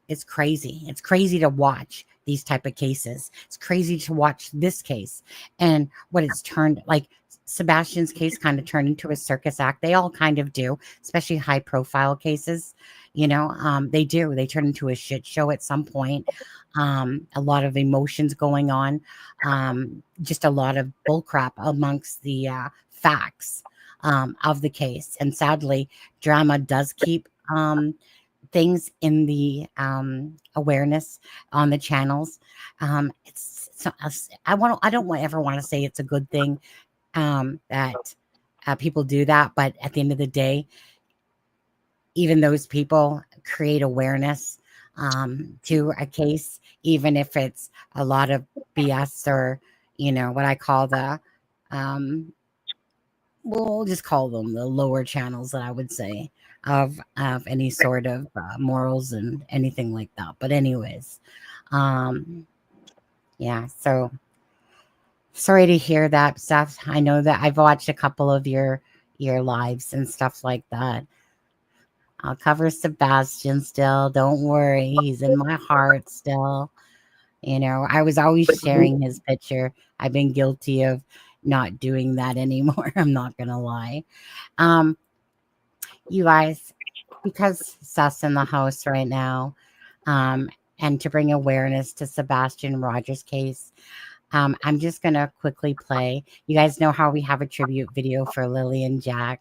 It's crazy. It's crazy to watch these type of cases. It's crazy to watch this case and what it's turned like. Sebastian's case kind of turned into a circus act. They all kind of do, especially high profile cases. You know, they do. They turn into a shit show at some point. A lot of emotions going on. Just a lot of bullcrap amongst the facts of the case. And sadly, drama does keep things in the awareness on the channels. I don't ever want to say it's a good thing that people do that, but at the end of the day, even those people create awareness to a case, even if it's a lot of BS or, you know, what I call the we'll just call them the lower channels that I would say of any sort of morals and anything like that. But anyways, yeah, so sorry to hear that, Seth. I know that I've watched a couple of your lives and stuff like that. I'll cover Sebastian still. Don't worry. He's in my heart still. You know, I was always sharing his picture. I've been guilty of not doing that anymore. I'm not going to lie. You guys, because Seth's in the house right now, and to bring awareness to Sebastian Rogers' case, I'm just going to quickly play. You guys know how we have a tribute video for Lily and Jack.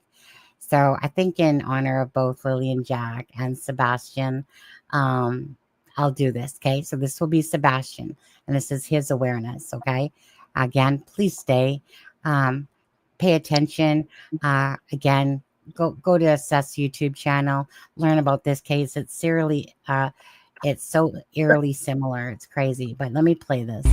So I think in honor of both Lily and Jack and Sebastian, I'll do this. Okay. So this will be Sebastian and this is his awareness. Okay. Again, please stay, pay attention. Again, go to Seth's YouTube channel, learn about this case. It's so eerily similar. It's crazy, but let me play this.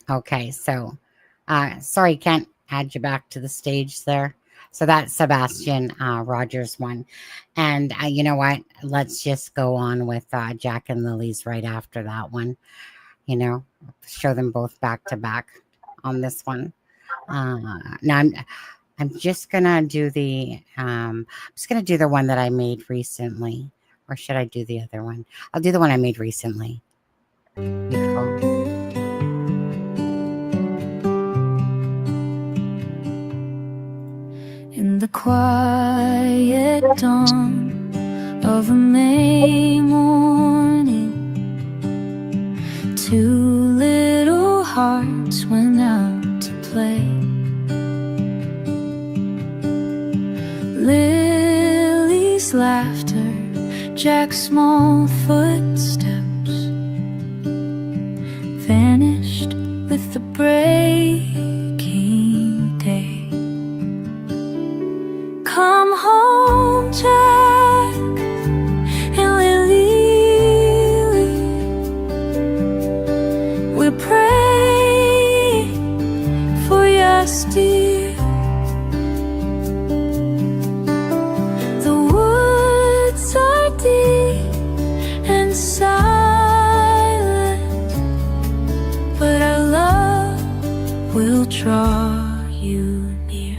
Okay, so sorry, can't add you back to the stage there. So that's Sebastian Rogers one. And you know what? Let's just go on with Jack and Lily's right after that one. You know, show them both back to back on this one. Now I'm just gonna do the one that I made recently. Or should I do the other one? I'll do the one I made recently. Beautiful. In the quiet dawn of a May morning, two little hearts went out to play. Lily's laughter, Jack's small footsteps vanished with the breaking day. Come home, Jack and Lily, we're praying for your steer. The woods are deep and silent, but our love will draw you near.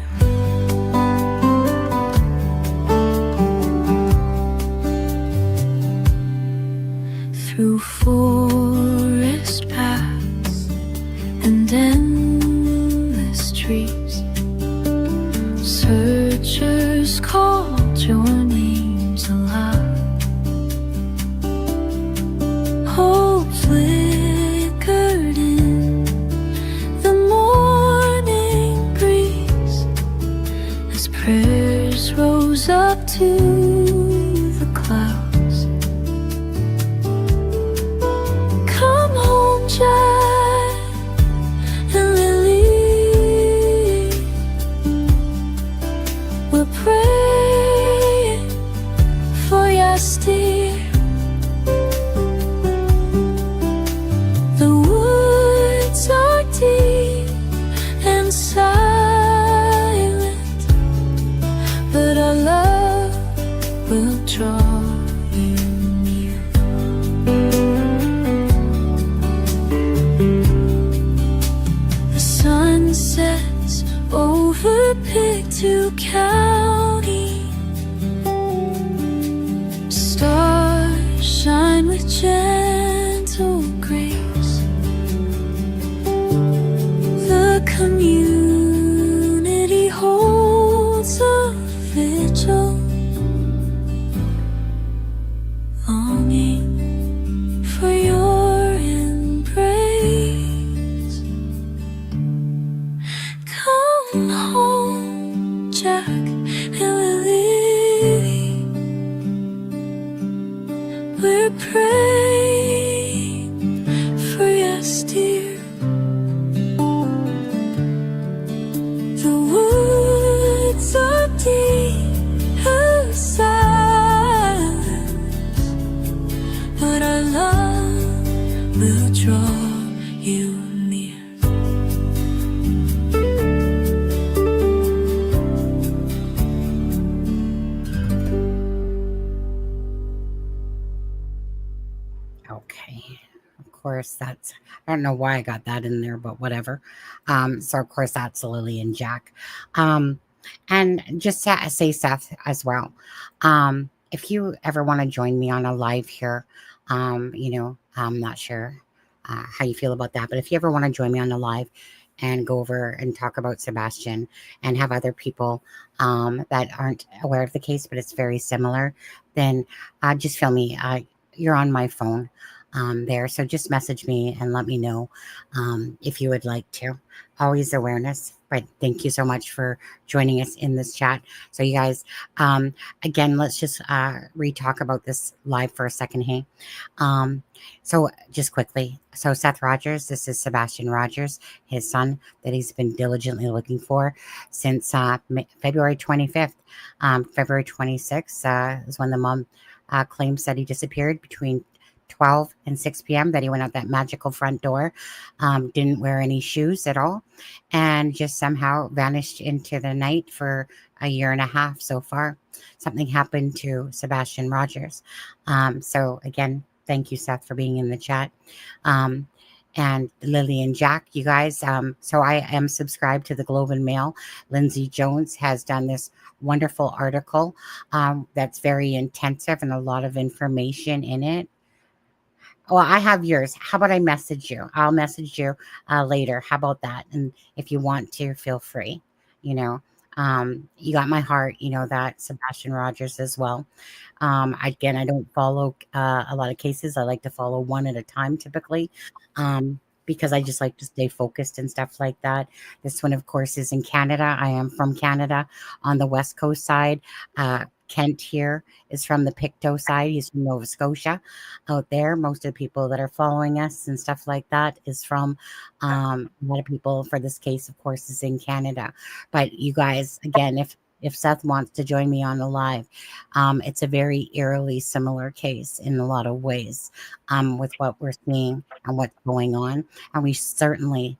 Through forest paths and endless trees, searchers called your names aloud. Hope flickered in the morning breeze as prayers rose up to the clouds. Come home, Jack and Lily, we're praying for your steer. The woods are deep and silent, but our love will draw you near. The sun sets over Pictou County, stars shine with gentle grace. The community holds a vigil, longing for your embrace. Come home, Jack and Lily, we're praying for your steer. The woods are deep and silent, but our love will draw you near. Okay. Of course, that's, I don't know why I got that in there, but whatever. So of course that's Lily and Jack. And just to say, Seth, as well, if you ever want to join me on a live here, I'm not sure how you feel about that, but if you ever want to join me on a live and go over and talk about Sebastian and have other people that aren't aware of the case, but it's very similar, then just feel me. You're on my phone there. So just message me and let me know if you would like to. Always awareness. But thank you so much for joining us in this chat. So you guys, again, let's just re-talk about this live for a second, hey? So just quickly. So Seth Rogers, this is Sebastian Rogers, his son that he's been diligently looking for since February 25th. February 26th is when the mom claims that he disappeared between 12 and 6 p.m. that he went out that magical front door, didn't wear any shoes at all, and just somehow vanished into the night for a year and a half so far. Something happened to Sebastian Rogers. So again, thank you, Seth, for being in the chat. And Lily and Jack, you guys. So I am subscribed to the Globe and Mail. Lindsay Jones has done this wonderful article that's very intensive and a lot of information in it. Well, I have yours. How about I message you? I'll message you later. How about that? And if you want to, feel free. You know, You got my heart, you know that, Sebastian Rogers as well. Again, I don't follow a lot of cases. I like to follow one at a time typically, because I just like to stay focused and stuff like that. This one, of course, is in Canada. I am from Canada on the West Coast side. Kent here is from the Pictou side. He's from Nova Scotia out there. Most of the people that are following us and stuff like that is from a lot of people for this case, of course, is in Canada. But you guys, again, if Seth wants to join me on the live, it's a very eerily similar case in a lot of ways, with what we're seeing and what's going on. And we certainly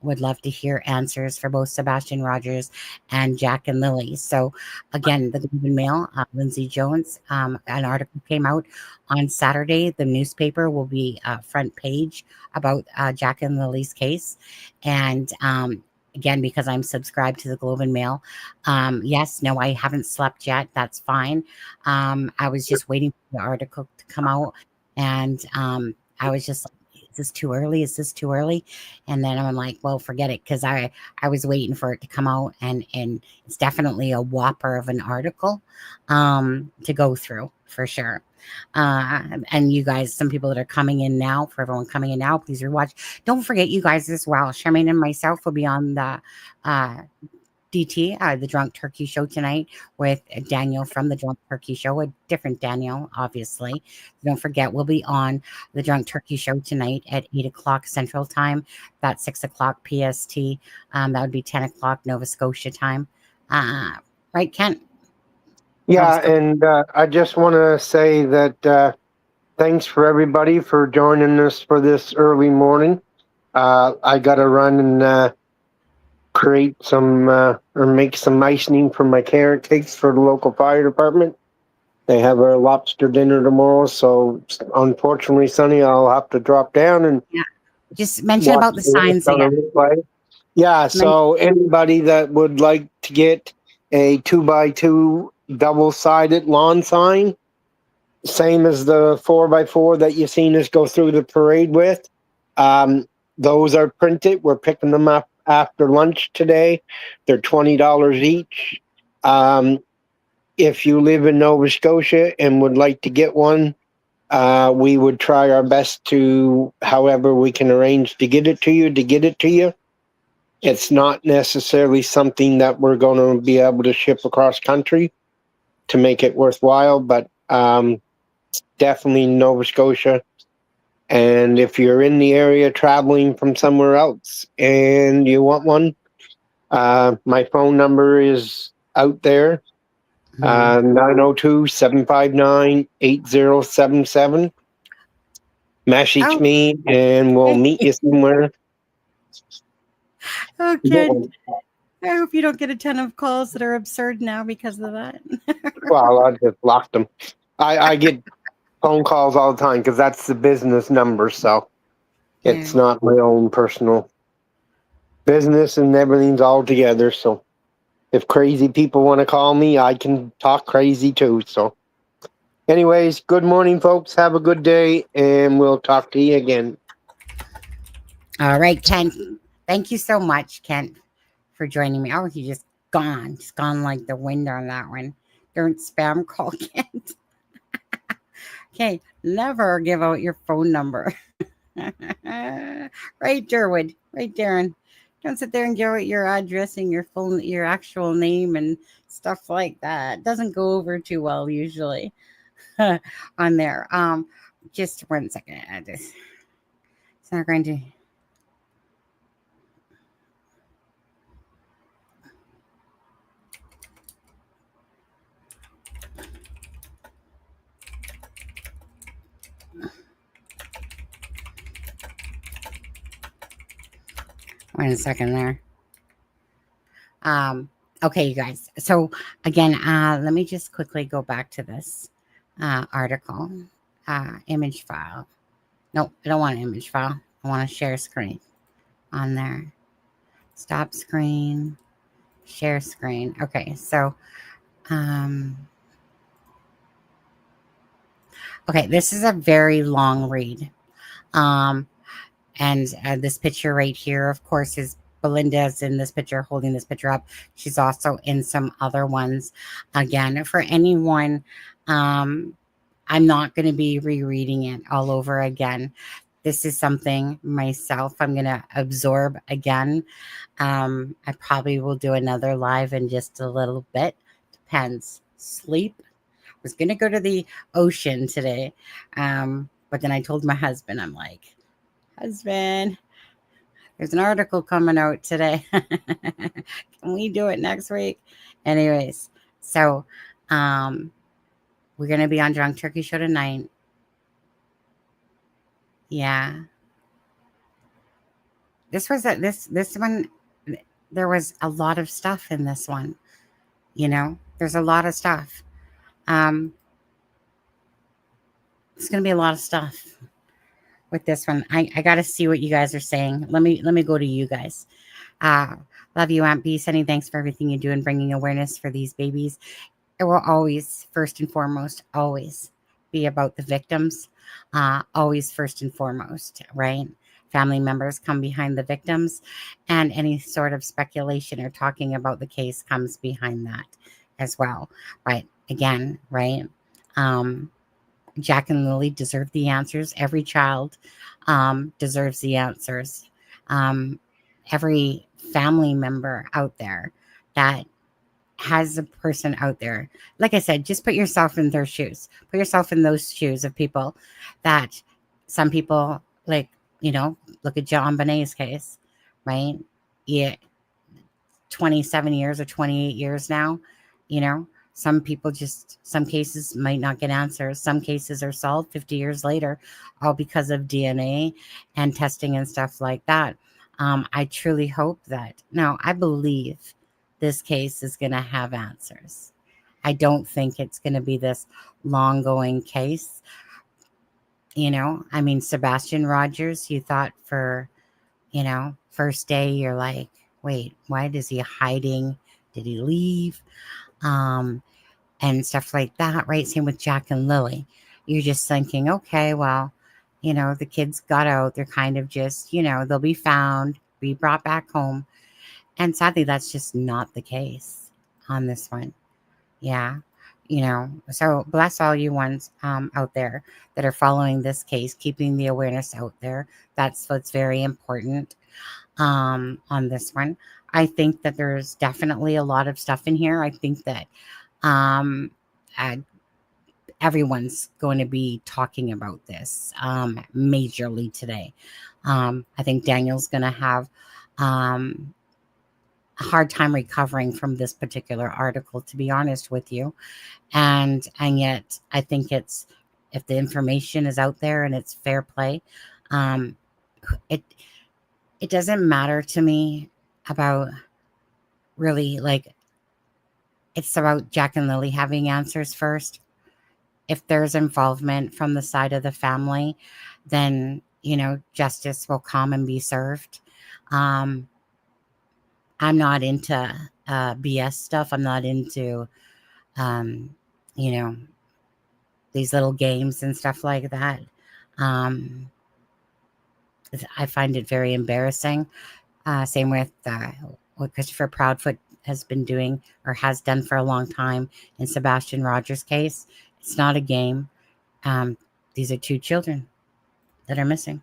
would love to hear answers for both Sebastian Rogers and Jack and Lily. So again, the Globe and Mail, Lindsay Jones, an article came out on Saturday. The newspaper will be front page about Jack and Lily's case. And again, because I'm subscribed to the Globe and Mail. Yes, no, I haven't slept yet. That's fine. I was just waiting for the article to come out. And I was just like, is this too early? Is this too early? And then I'm like, well, forget it. Because I was waiting for it to come out. And it's definitely a whopper of an article to go through for sure. And you guys, some people that are coming in now, for everyone coming in now, please rewatch. Don't forget, you guys as well. Charmaine and myself will be on the DT, the Drunk Turkey Show tonight with Daniel from the Drunk Turkey Show, a different Daniel, obviously. Don't forget, we'll be on the Drunk Turkey Show tonight at 8 o'clock Central Time. That's 6 o'clock PST. That would be 10 o'clock Nova Scotia time. Right, Kent? Yeah, and I just want to say that thanks for everybody for joining us for this early morning. I got to run and create some or make some icing for my carrot cakes for the local fire department. They have a lobster dinner tomorrow, so unfortunately, Sonny, I'll have to drop down and just mention about the signs again. Yeah, so anybody that would like to get a 2x2 double-sided lawn sign, same as the 4x4 that you've seen us go through the parade with. Those are printed. We're picking them up after lunch today. They're $20 each. If you live in Nova Scotia and would like to get one, we would try our best to, however we can arrange to get it to you. It's not necessarily something that we're going to be able to ship across country to make it worthwhile, but definitely Nova Scotia. And if you're in the area traveling from somewhere else and you want one, my phone number is out there, 902-759-8077. Message me and we'll meet you somewhere. Okay. I hope you don't get a ton of calls that are absurd now because of that. Well, I just blocked them. I get phone calls all the time because that's the business number, so it's not my own personal business, and everything's all together. So if crazy people want to call me, I can talk crazy too. So anyways, good morning, folks. Have a good day, and we'll talk to you again. All right, Kent. Thank you so much, Kent, for joining me. Oh, he just gone. Just gone like the wind on that one. Don't spam call Kent. Okay, never give out your phone number. Right, Derwood. Right, Darren. Don't sit there and give out your address and your phone, your actual name and stuff like that. Doesn't go over too well usually on there. Just 1 second. It's not going to. Wait a second there. Okay, you guys. So again, let me just quickly go back to this article. Image file. Nope, I don't want an image file. I want to share screen on there. Stop screen. Share screen. Okay, so okay, this is a very long read. And this picture right here, of course, is Belinda's in this picture, holding this picture up. She's also in some other ones. Again, for anyone, I'm not going to be rereading it all over again. This is something myself I'm going to absorb again. I probably will do another live in just a little bit. Depends. Sleep. I was going to go to the ocean today. But then I told my husband, I'm like, husband, there's an article coming out today. Can we do it next week? Anyways, so we're going to be on Drunk Turkey Show tonight. Yeah. This was this one, there was a lot of stuff in this one. You know, there's a lot of stuff. It's going to be a lot of stuff with this one. I got to see what you guys are saying. Let me go to you guys. Love you, Aunt B. Sending thanks for everything you do and bringing awareness for these babies. It will always, first and foremost, always be about the victims. Always first and foremost, right? Family members come behind the victims, and any sort of speculation or talking about the case comes behind that as well. Right? Again, right? Jack and Lily deserve the answers. Every child deserves the answers. Every family member out there that has a person out there, like I said, just put yourself in their shoes. Put yourself in those shoes of people that some people, like, you know, look at John Bonet's case, right? Yeah, 27 years or 28 years now, you know. Some people just, some cases might not get answers. Some cases are solved 50 years later, all because of DNA and testing and stuff like that. I truly hope that, no, I believe this case is going to have answers. I don't think it's going to be this long going case. You know, I mean, Sebastian Rogers, you thought for, you know, first day, you're like, wait, why is he hiding? Did he leave? And stuff like that, right? Same with Jack and Lily. You're just thinking, okay, well, you know, the kids got out. They're kind of just, you know, they'll be found, be brought back home. And sadly, that's just not the case on this one. Yeah. You know, so bless all you ones out there that are following this case, keeping the awareness out there. That's what's very important on this one. I think that there's definitely a lot of stuff in here. I think that everyone's going to be talking about this majorly today. I think Daniel's going to have a hard time recovering from this particular article, to be honest with you. And yet I think it's, if the information is out there and it's fair play, it doesn't matter to me about really, like, it's about Jack and Lily having answers first. If there's involvement from the side of the family, then, you know, justice will come and be served. I'm not into BS stuff. I'm not into, you know, these little games and stuff like that. I find it very embarrassing. Same with what Christopher Proudfoot has been doing or has done for a long time in Sebastian Rogers' case. It's not a game. These are two children that are missing.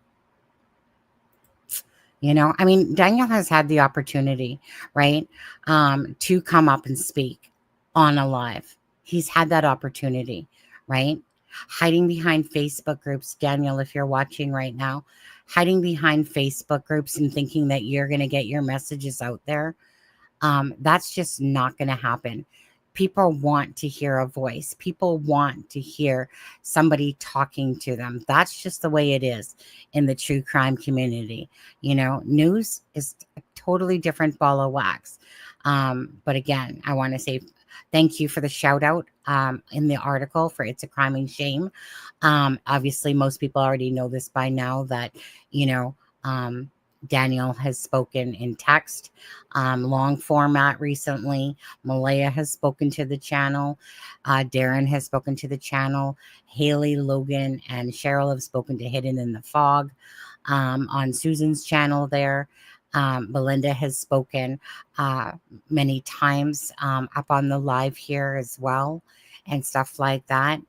You know, I mean, Daniel has had the opportunity, right, to come up and speak on a live. He's had that opportunity, right? Hiding behind Facebook groups, Daniel, if you're watching right now, hiding behind Facebook groups and thinking that you're going to get your messages out there. That's just not going to happen. People want to hear a voice. People want to hear somebody talking to them. That's just the way it is in the true crime community. You know, news is a totally different ball of wax. But again, I want to say thank you for the shout out in the article for It's a Crime and Shame. Obviously, most people already know this by now that, you know, Daniel has spoken in text, long format recently. Malaya has spoken to the channel. Darren has spoken to the channel. Haley, Logan, and Cheryl have spoken to Hidden in the Fog on Susan's channel there. Belinda has spoken many times up on the live here as well and stuff like that.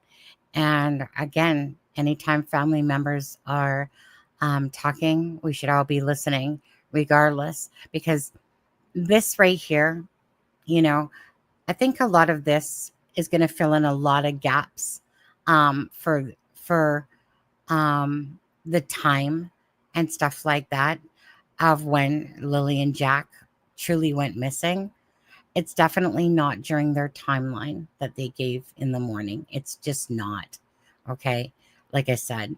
And again, anytime family members are talking, we should all be listening regardless, because this right here, you know, I think a lot of this is going to fill in a lot of gaps for the time and stuff like that of when Lily and Jack truly went missing. It's definitely not during their timeline that they gave in the morning. It's just not. Okay. Like I said,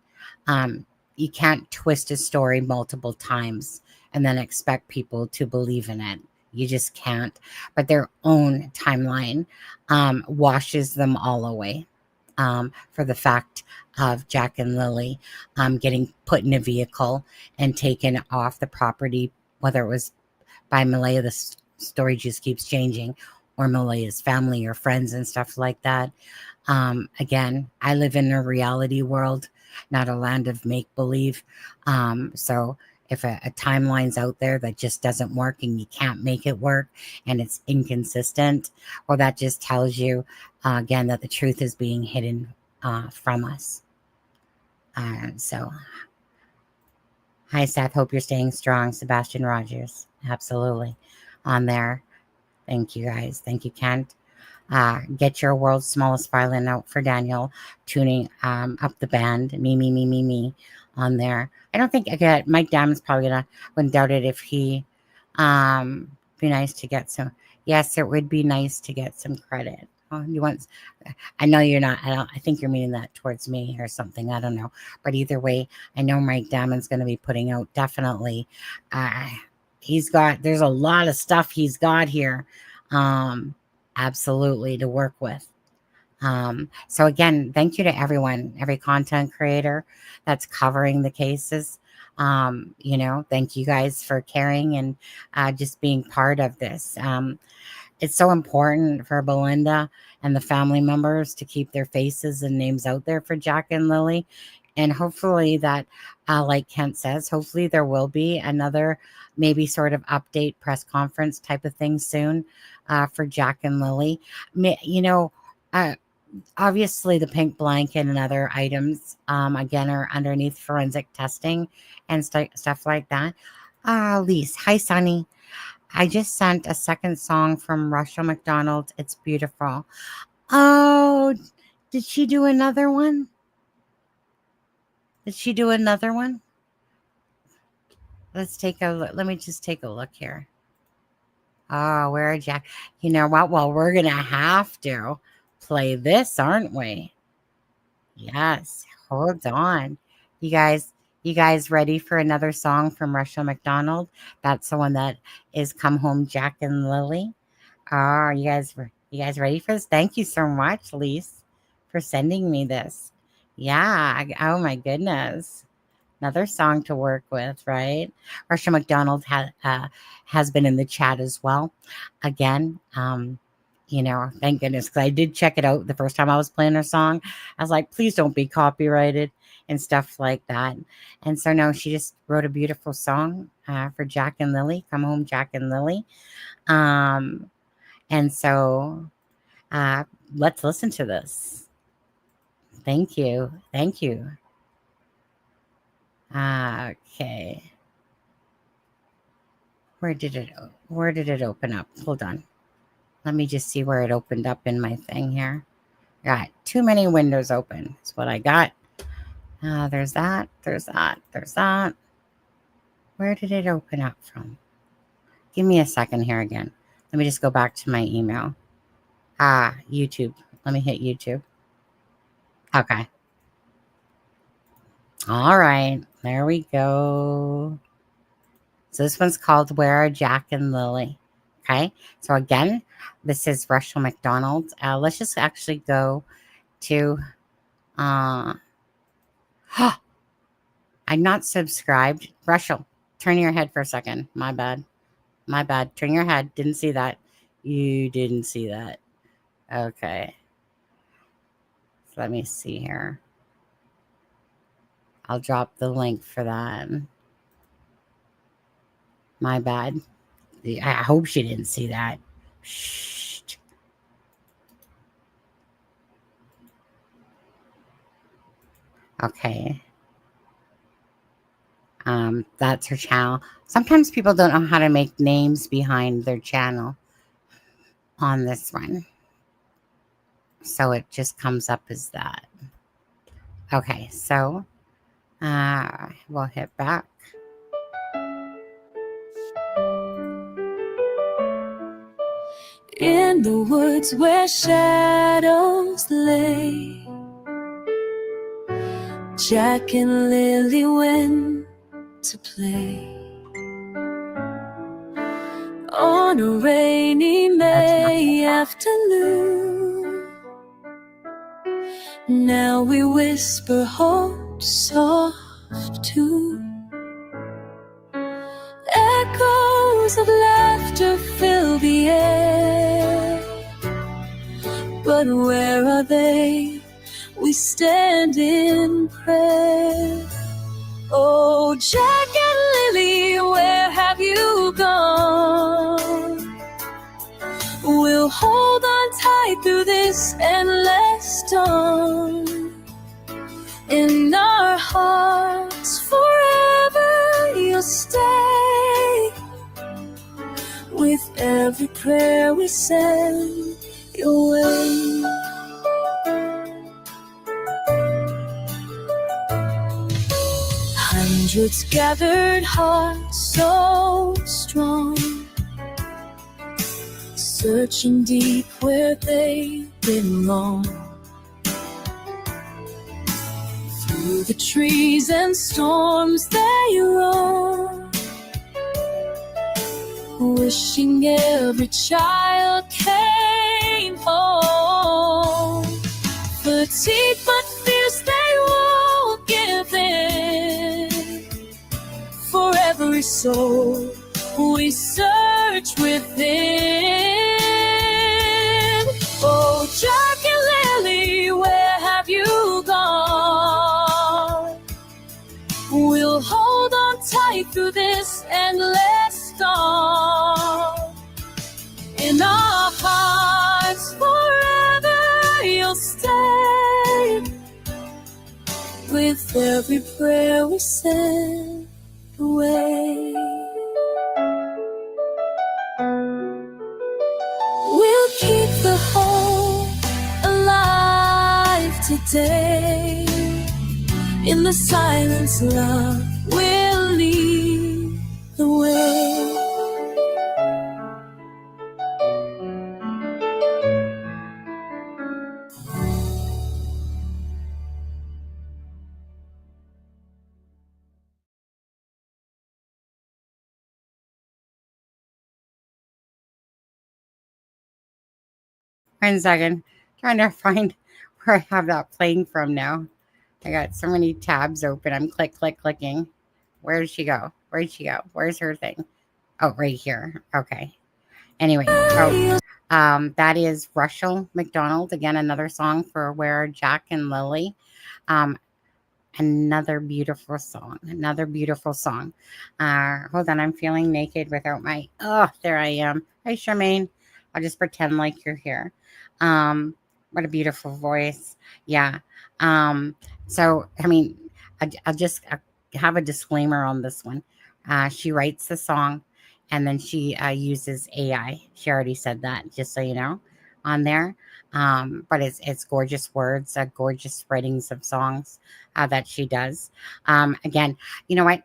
you can't twist a story multiple times and then expect people to believe in it. You just can't. But their own timeline washes them all away for the fact of Jack and Lily getting put in a vehicle and taken off the property, whether it was by Malaya, the story just keeps changing, or Malaya's family or friends and stuff like that. Again, I live in a reality world, not a land of make-believe. So if a timeline's out there that just doesn't work and you can't make it work and it's inconsistent, well, that just tells you, again, that the truth is being hidden from us. So, hi, Seth. Hope you're staying strong. Sebastian Rogers. Absolutely. On there. Thank you, guys. Thank you, Kent. Get your world's smallest violin out for Daniel, tuning up the band. Me, on there. I don't think, again, Mike Damon's probably wouldn't doubt it if he be nice to get some. Yes, it would be nice to get some credit. Oh, you want, I know you're not, I think you're meaning that towards me or something. I don't know. But either way, I know Mike Damon's going to be putting out definitely. There's a lot of stuff he's got here. Absolutely to work with. So again, thank you to everyone, every content creator that's covering the cases. Thank you guys for caring and just being part of this. It's so important for Belinda and the family members to keep their faces and names out there for Jack and Lily. And hopefully that, like Kent says, hopefully there will be another maybe sort of update press conference type of thing soon for Jack and Lily. Obviously the pink blanket and other items, again, are underneath forensic testing and stuff like that. Lise, hi, Sunny. I just sent a second song from Russell McDonald. It's beautiful. Oh, did she do another one? Did she do another one? Let's take a look. Let me just take a look here. Oh, where are Jack? You know what? Well, we're going to have to play this, aren't we? Yes. Hold on. You guys ready for another song from Russell McDonald? That's the one that is Come Home, Jack and Lily. Oh, you guys ready for this? Thank you so much, Lise, for sending me this. Yeah. Oh my goodness. Another song to work with, right? Russia McDonald has been in the chat as well. Again, thank goodness, because I did check it out the first time I was playing her song. I was like, please don't be copyrighted and stuff like that. And so no, she just wrote a beautiful song for Jack and Lily. Come Home, Jack and Lily. And so let's listen to this. Thank you. Okay. Where did it open up? Hold on. Let me just see where it opened up in my thing here. Got too many windows open. That's what I got. There's that. Where did it open up from? Give me a second here again. Let me just go back to my email. YouTube. Let me hit YouTube. Okay. All right. There we go. So this one's called Where Are Jack and Lily? Okay. So again, this is Russell McDonald. Let's just actually go to I'm not subscribed. Russell, turn your head for a second. My bad. Turn your head. Didn't see that. You didn't see that. Okay. So let me see here. I'll drop the link for that. My bad. I hope she didn't see that. Shh. Okay. That's her channel. Sometimes people don't know how to make names behind their channel on this one. So it just comes up as that. Okay, so we'll hit back. In the woods where shadows lay, Jack and Lily went to play. On a rainy May afternoon, now we whisper hope soft too. Echoes of laughter fill the air, but where are they? We stand in prayer. Oh, Jack and Lily, where have you gone? We'll hold on tight through this endless storm. In our hearts forever you'll stay. With every prayer we send your way. Hundreds gathered, hearts so strong, searching deep where they belong. Through the trees and storms they roam, wishing every child came home. Fatigued but fierce, they won't give in. For every soul we search within. Oh, Jack and Lily, where have you gone? We'll hold on tight through this endless storm. In our hearts forever you'll stay. With every prayer we send away. We'll keep the hope alive today. In the silence, love will lead the way. One second. Trying to find where I have that playing from now. I got so many tabs open. I'm clicking. Where did she go? Where'd she go? Where's her thing? Oh, right here. Okay. Anyway, so that is Russell McDonald. Again, another song for Where Jack and Lily. Another beautiful song. Hold on, I'm feeling naked without my, oh, there I am. Hi, Charmaine. I'll just pretend like you're here. What a beautiful voice. Yeah. So, I mean, I'll just have a disclaimer on this one. She writes the song and then she uses AI. She already said that, just so you know, on there. But it's gorgeous words, gorgeous writings of songs that she does. Again, you know what?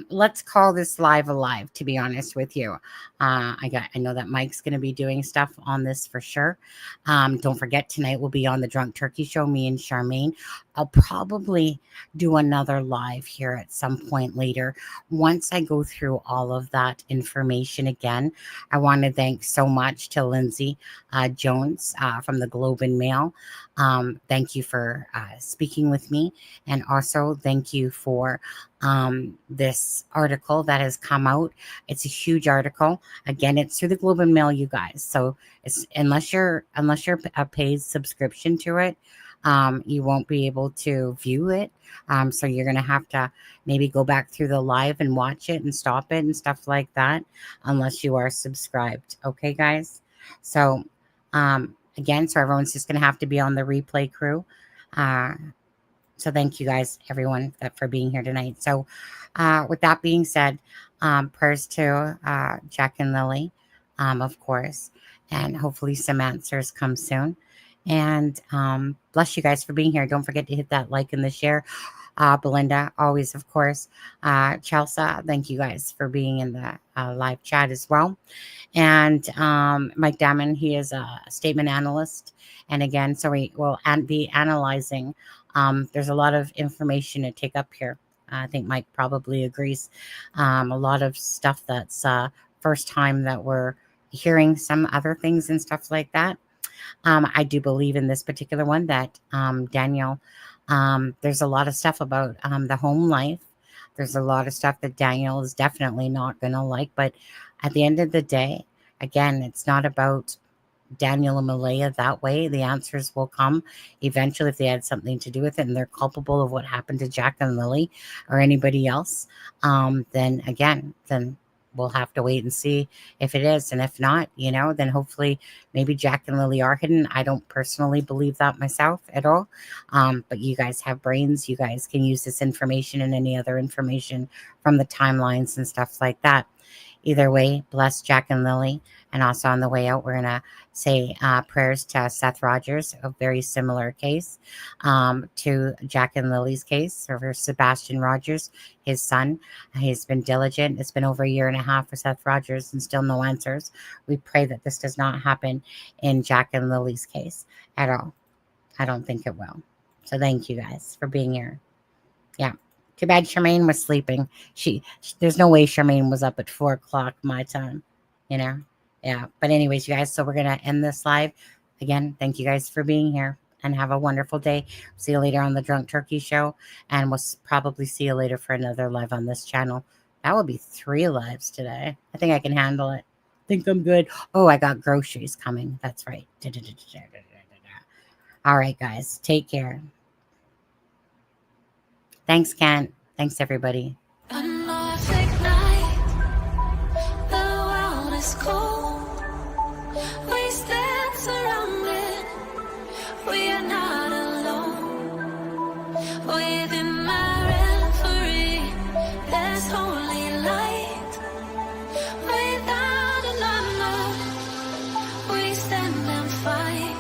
Let's call this live alive, to be honest with you. I know that Mike's going to be doing stuff on this for sure. Don't forget, tonight we'll be on the Drunk Turkey Show, me and Charmaine. I'll probably do another live here at some point later. Once I go through all of that information again, I want to thank so much to Lindsay Jones from the Globe and Mail. Thank you for speaking with me. And also thank you for this article that has come out. It's a huge article. Again, it's through the Globe and Mail, you guys. So it's unless you're a paid subscription to it, you won't be able to view it. So you're going to have to maybe go back through the live and watch it and stop it and stuff like that, unless you are subscribed. Okay, guys? So, again, so everyone's just going to have to be on the replay crew. So thank you guys, everyone, for being here tonight. So with that being said, prayers to Jack and Lily, of course, and hopefully some answers come soon. And bless you guys for being here. Don't forget to hit that like and the share. Belinda, always, of course. Chelsea, thank you guys for being in the live chat as well. And Mike Damon, he is a statement analyst. And again, so we will be analyzing. There's a lot of information to take up here. I think Mike probably agrees. A lot of stuff that's first time that we're hearing some other things and stuff like that. I do believe in this particular one that Daniel, there's a lot of stuff about the home life. There's a lot of stuff that Daniel is definitely not going to like. But at the end of the day, again, it's not about Daniel and Malaya that way. The answers will come eventually if they had something to do with it and they're culpable of what happened to Jack and Lily or anybody else. Then we'll have to wait and see if it is. And if not, then hopefully maybe Jack and Lily are hidden. I don't personally believe that myself at all. But you guys have brains. You guys can use this information and any other information from the timelines and stuff like that. Either way, bless Jack and Lily. And also on the way out, we're going to say prayers to Seth Rogers, a very similar case to Jack and Lily's case, or for Sebastian Rogers, his son. He's been diligent. It's been over a year and a half for Seth Rogers and still no answers. We pray that this does not happen in Jack and Lily's case at all. I don't think it will. So thank you guys for being here. Yeah. Too bad Charmaine was sleeping. There's no way Charmaine was up at 4 o'clock my time, Yeah. But anyways, you guys, so we're going to end this live. Again, thank you guys for being here and have a wonderful day. See you later on the Drunk Turkey Show. And we'll probably see you later for another live on this channel. That will be 3 lives today. I think I can handle it. I think I'm good. Oh, I got groceries coming. That's right. All right, guys. Take care. Thanks, Kent. Thanks, everybody. A Nordic night, the world is cold. We stand surrounded, we are not alone. Within my reverie, there's only light. Without a number, we stand and fight.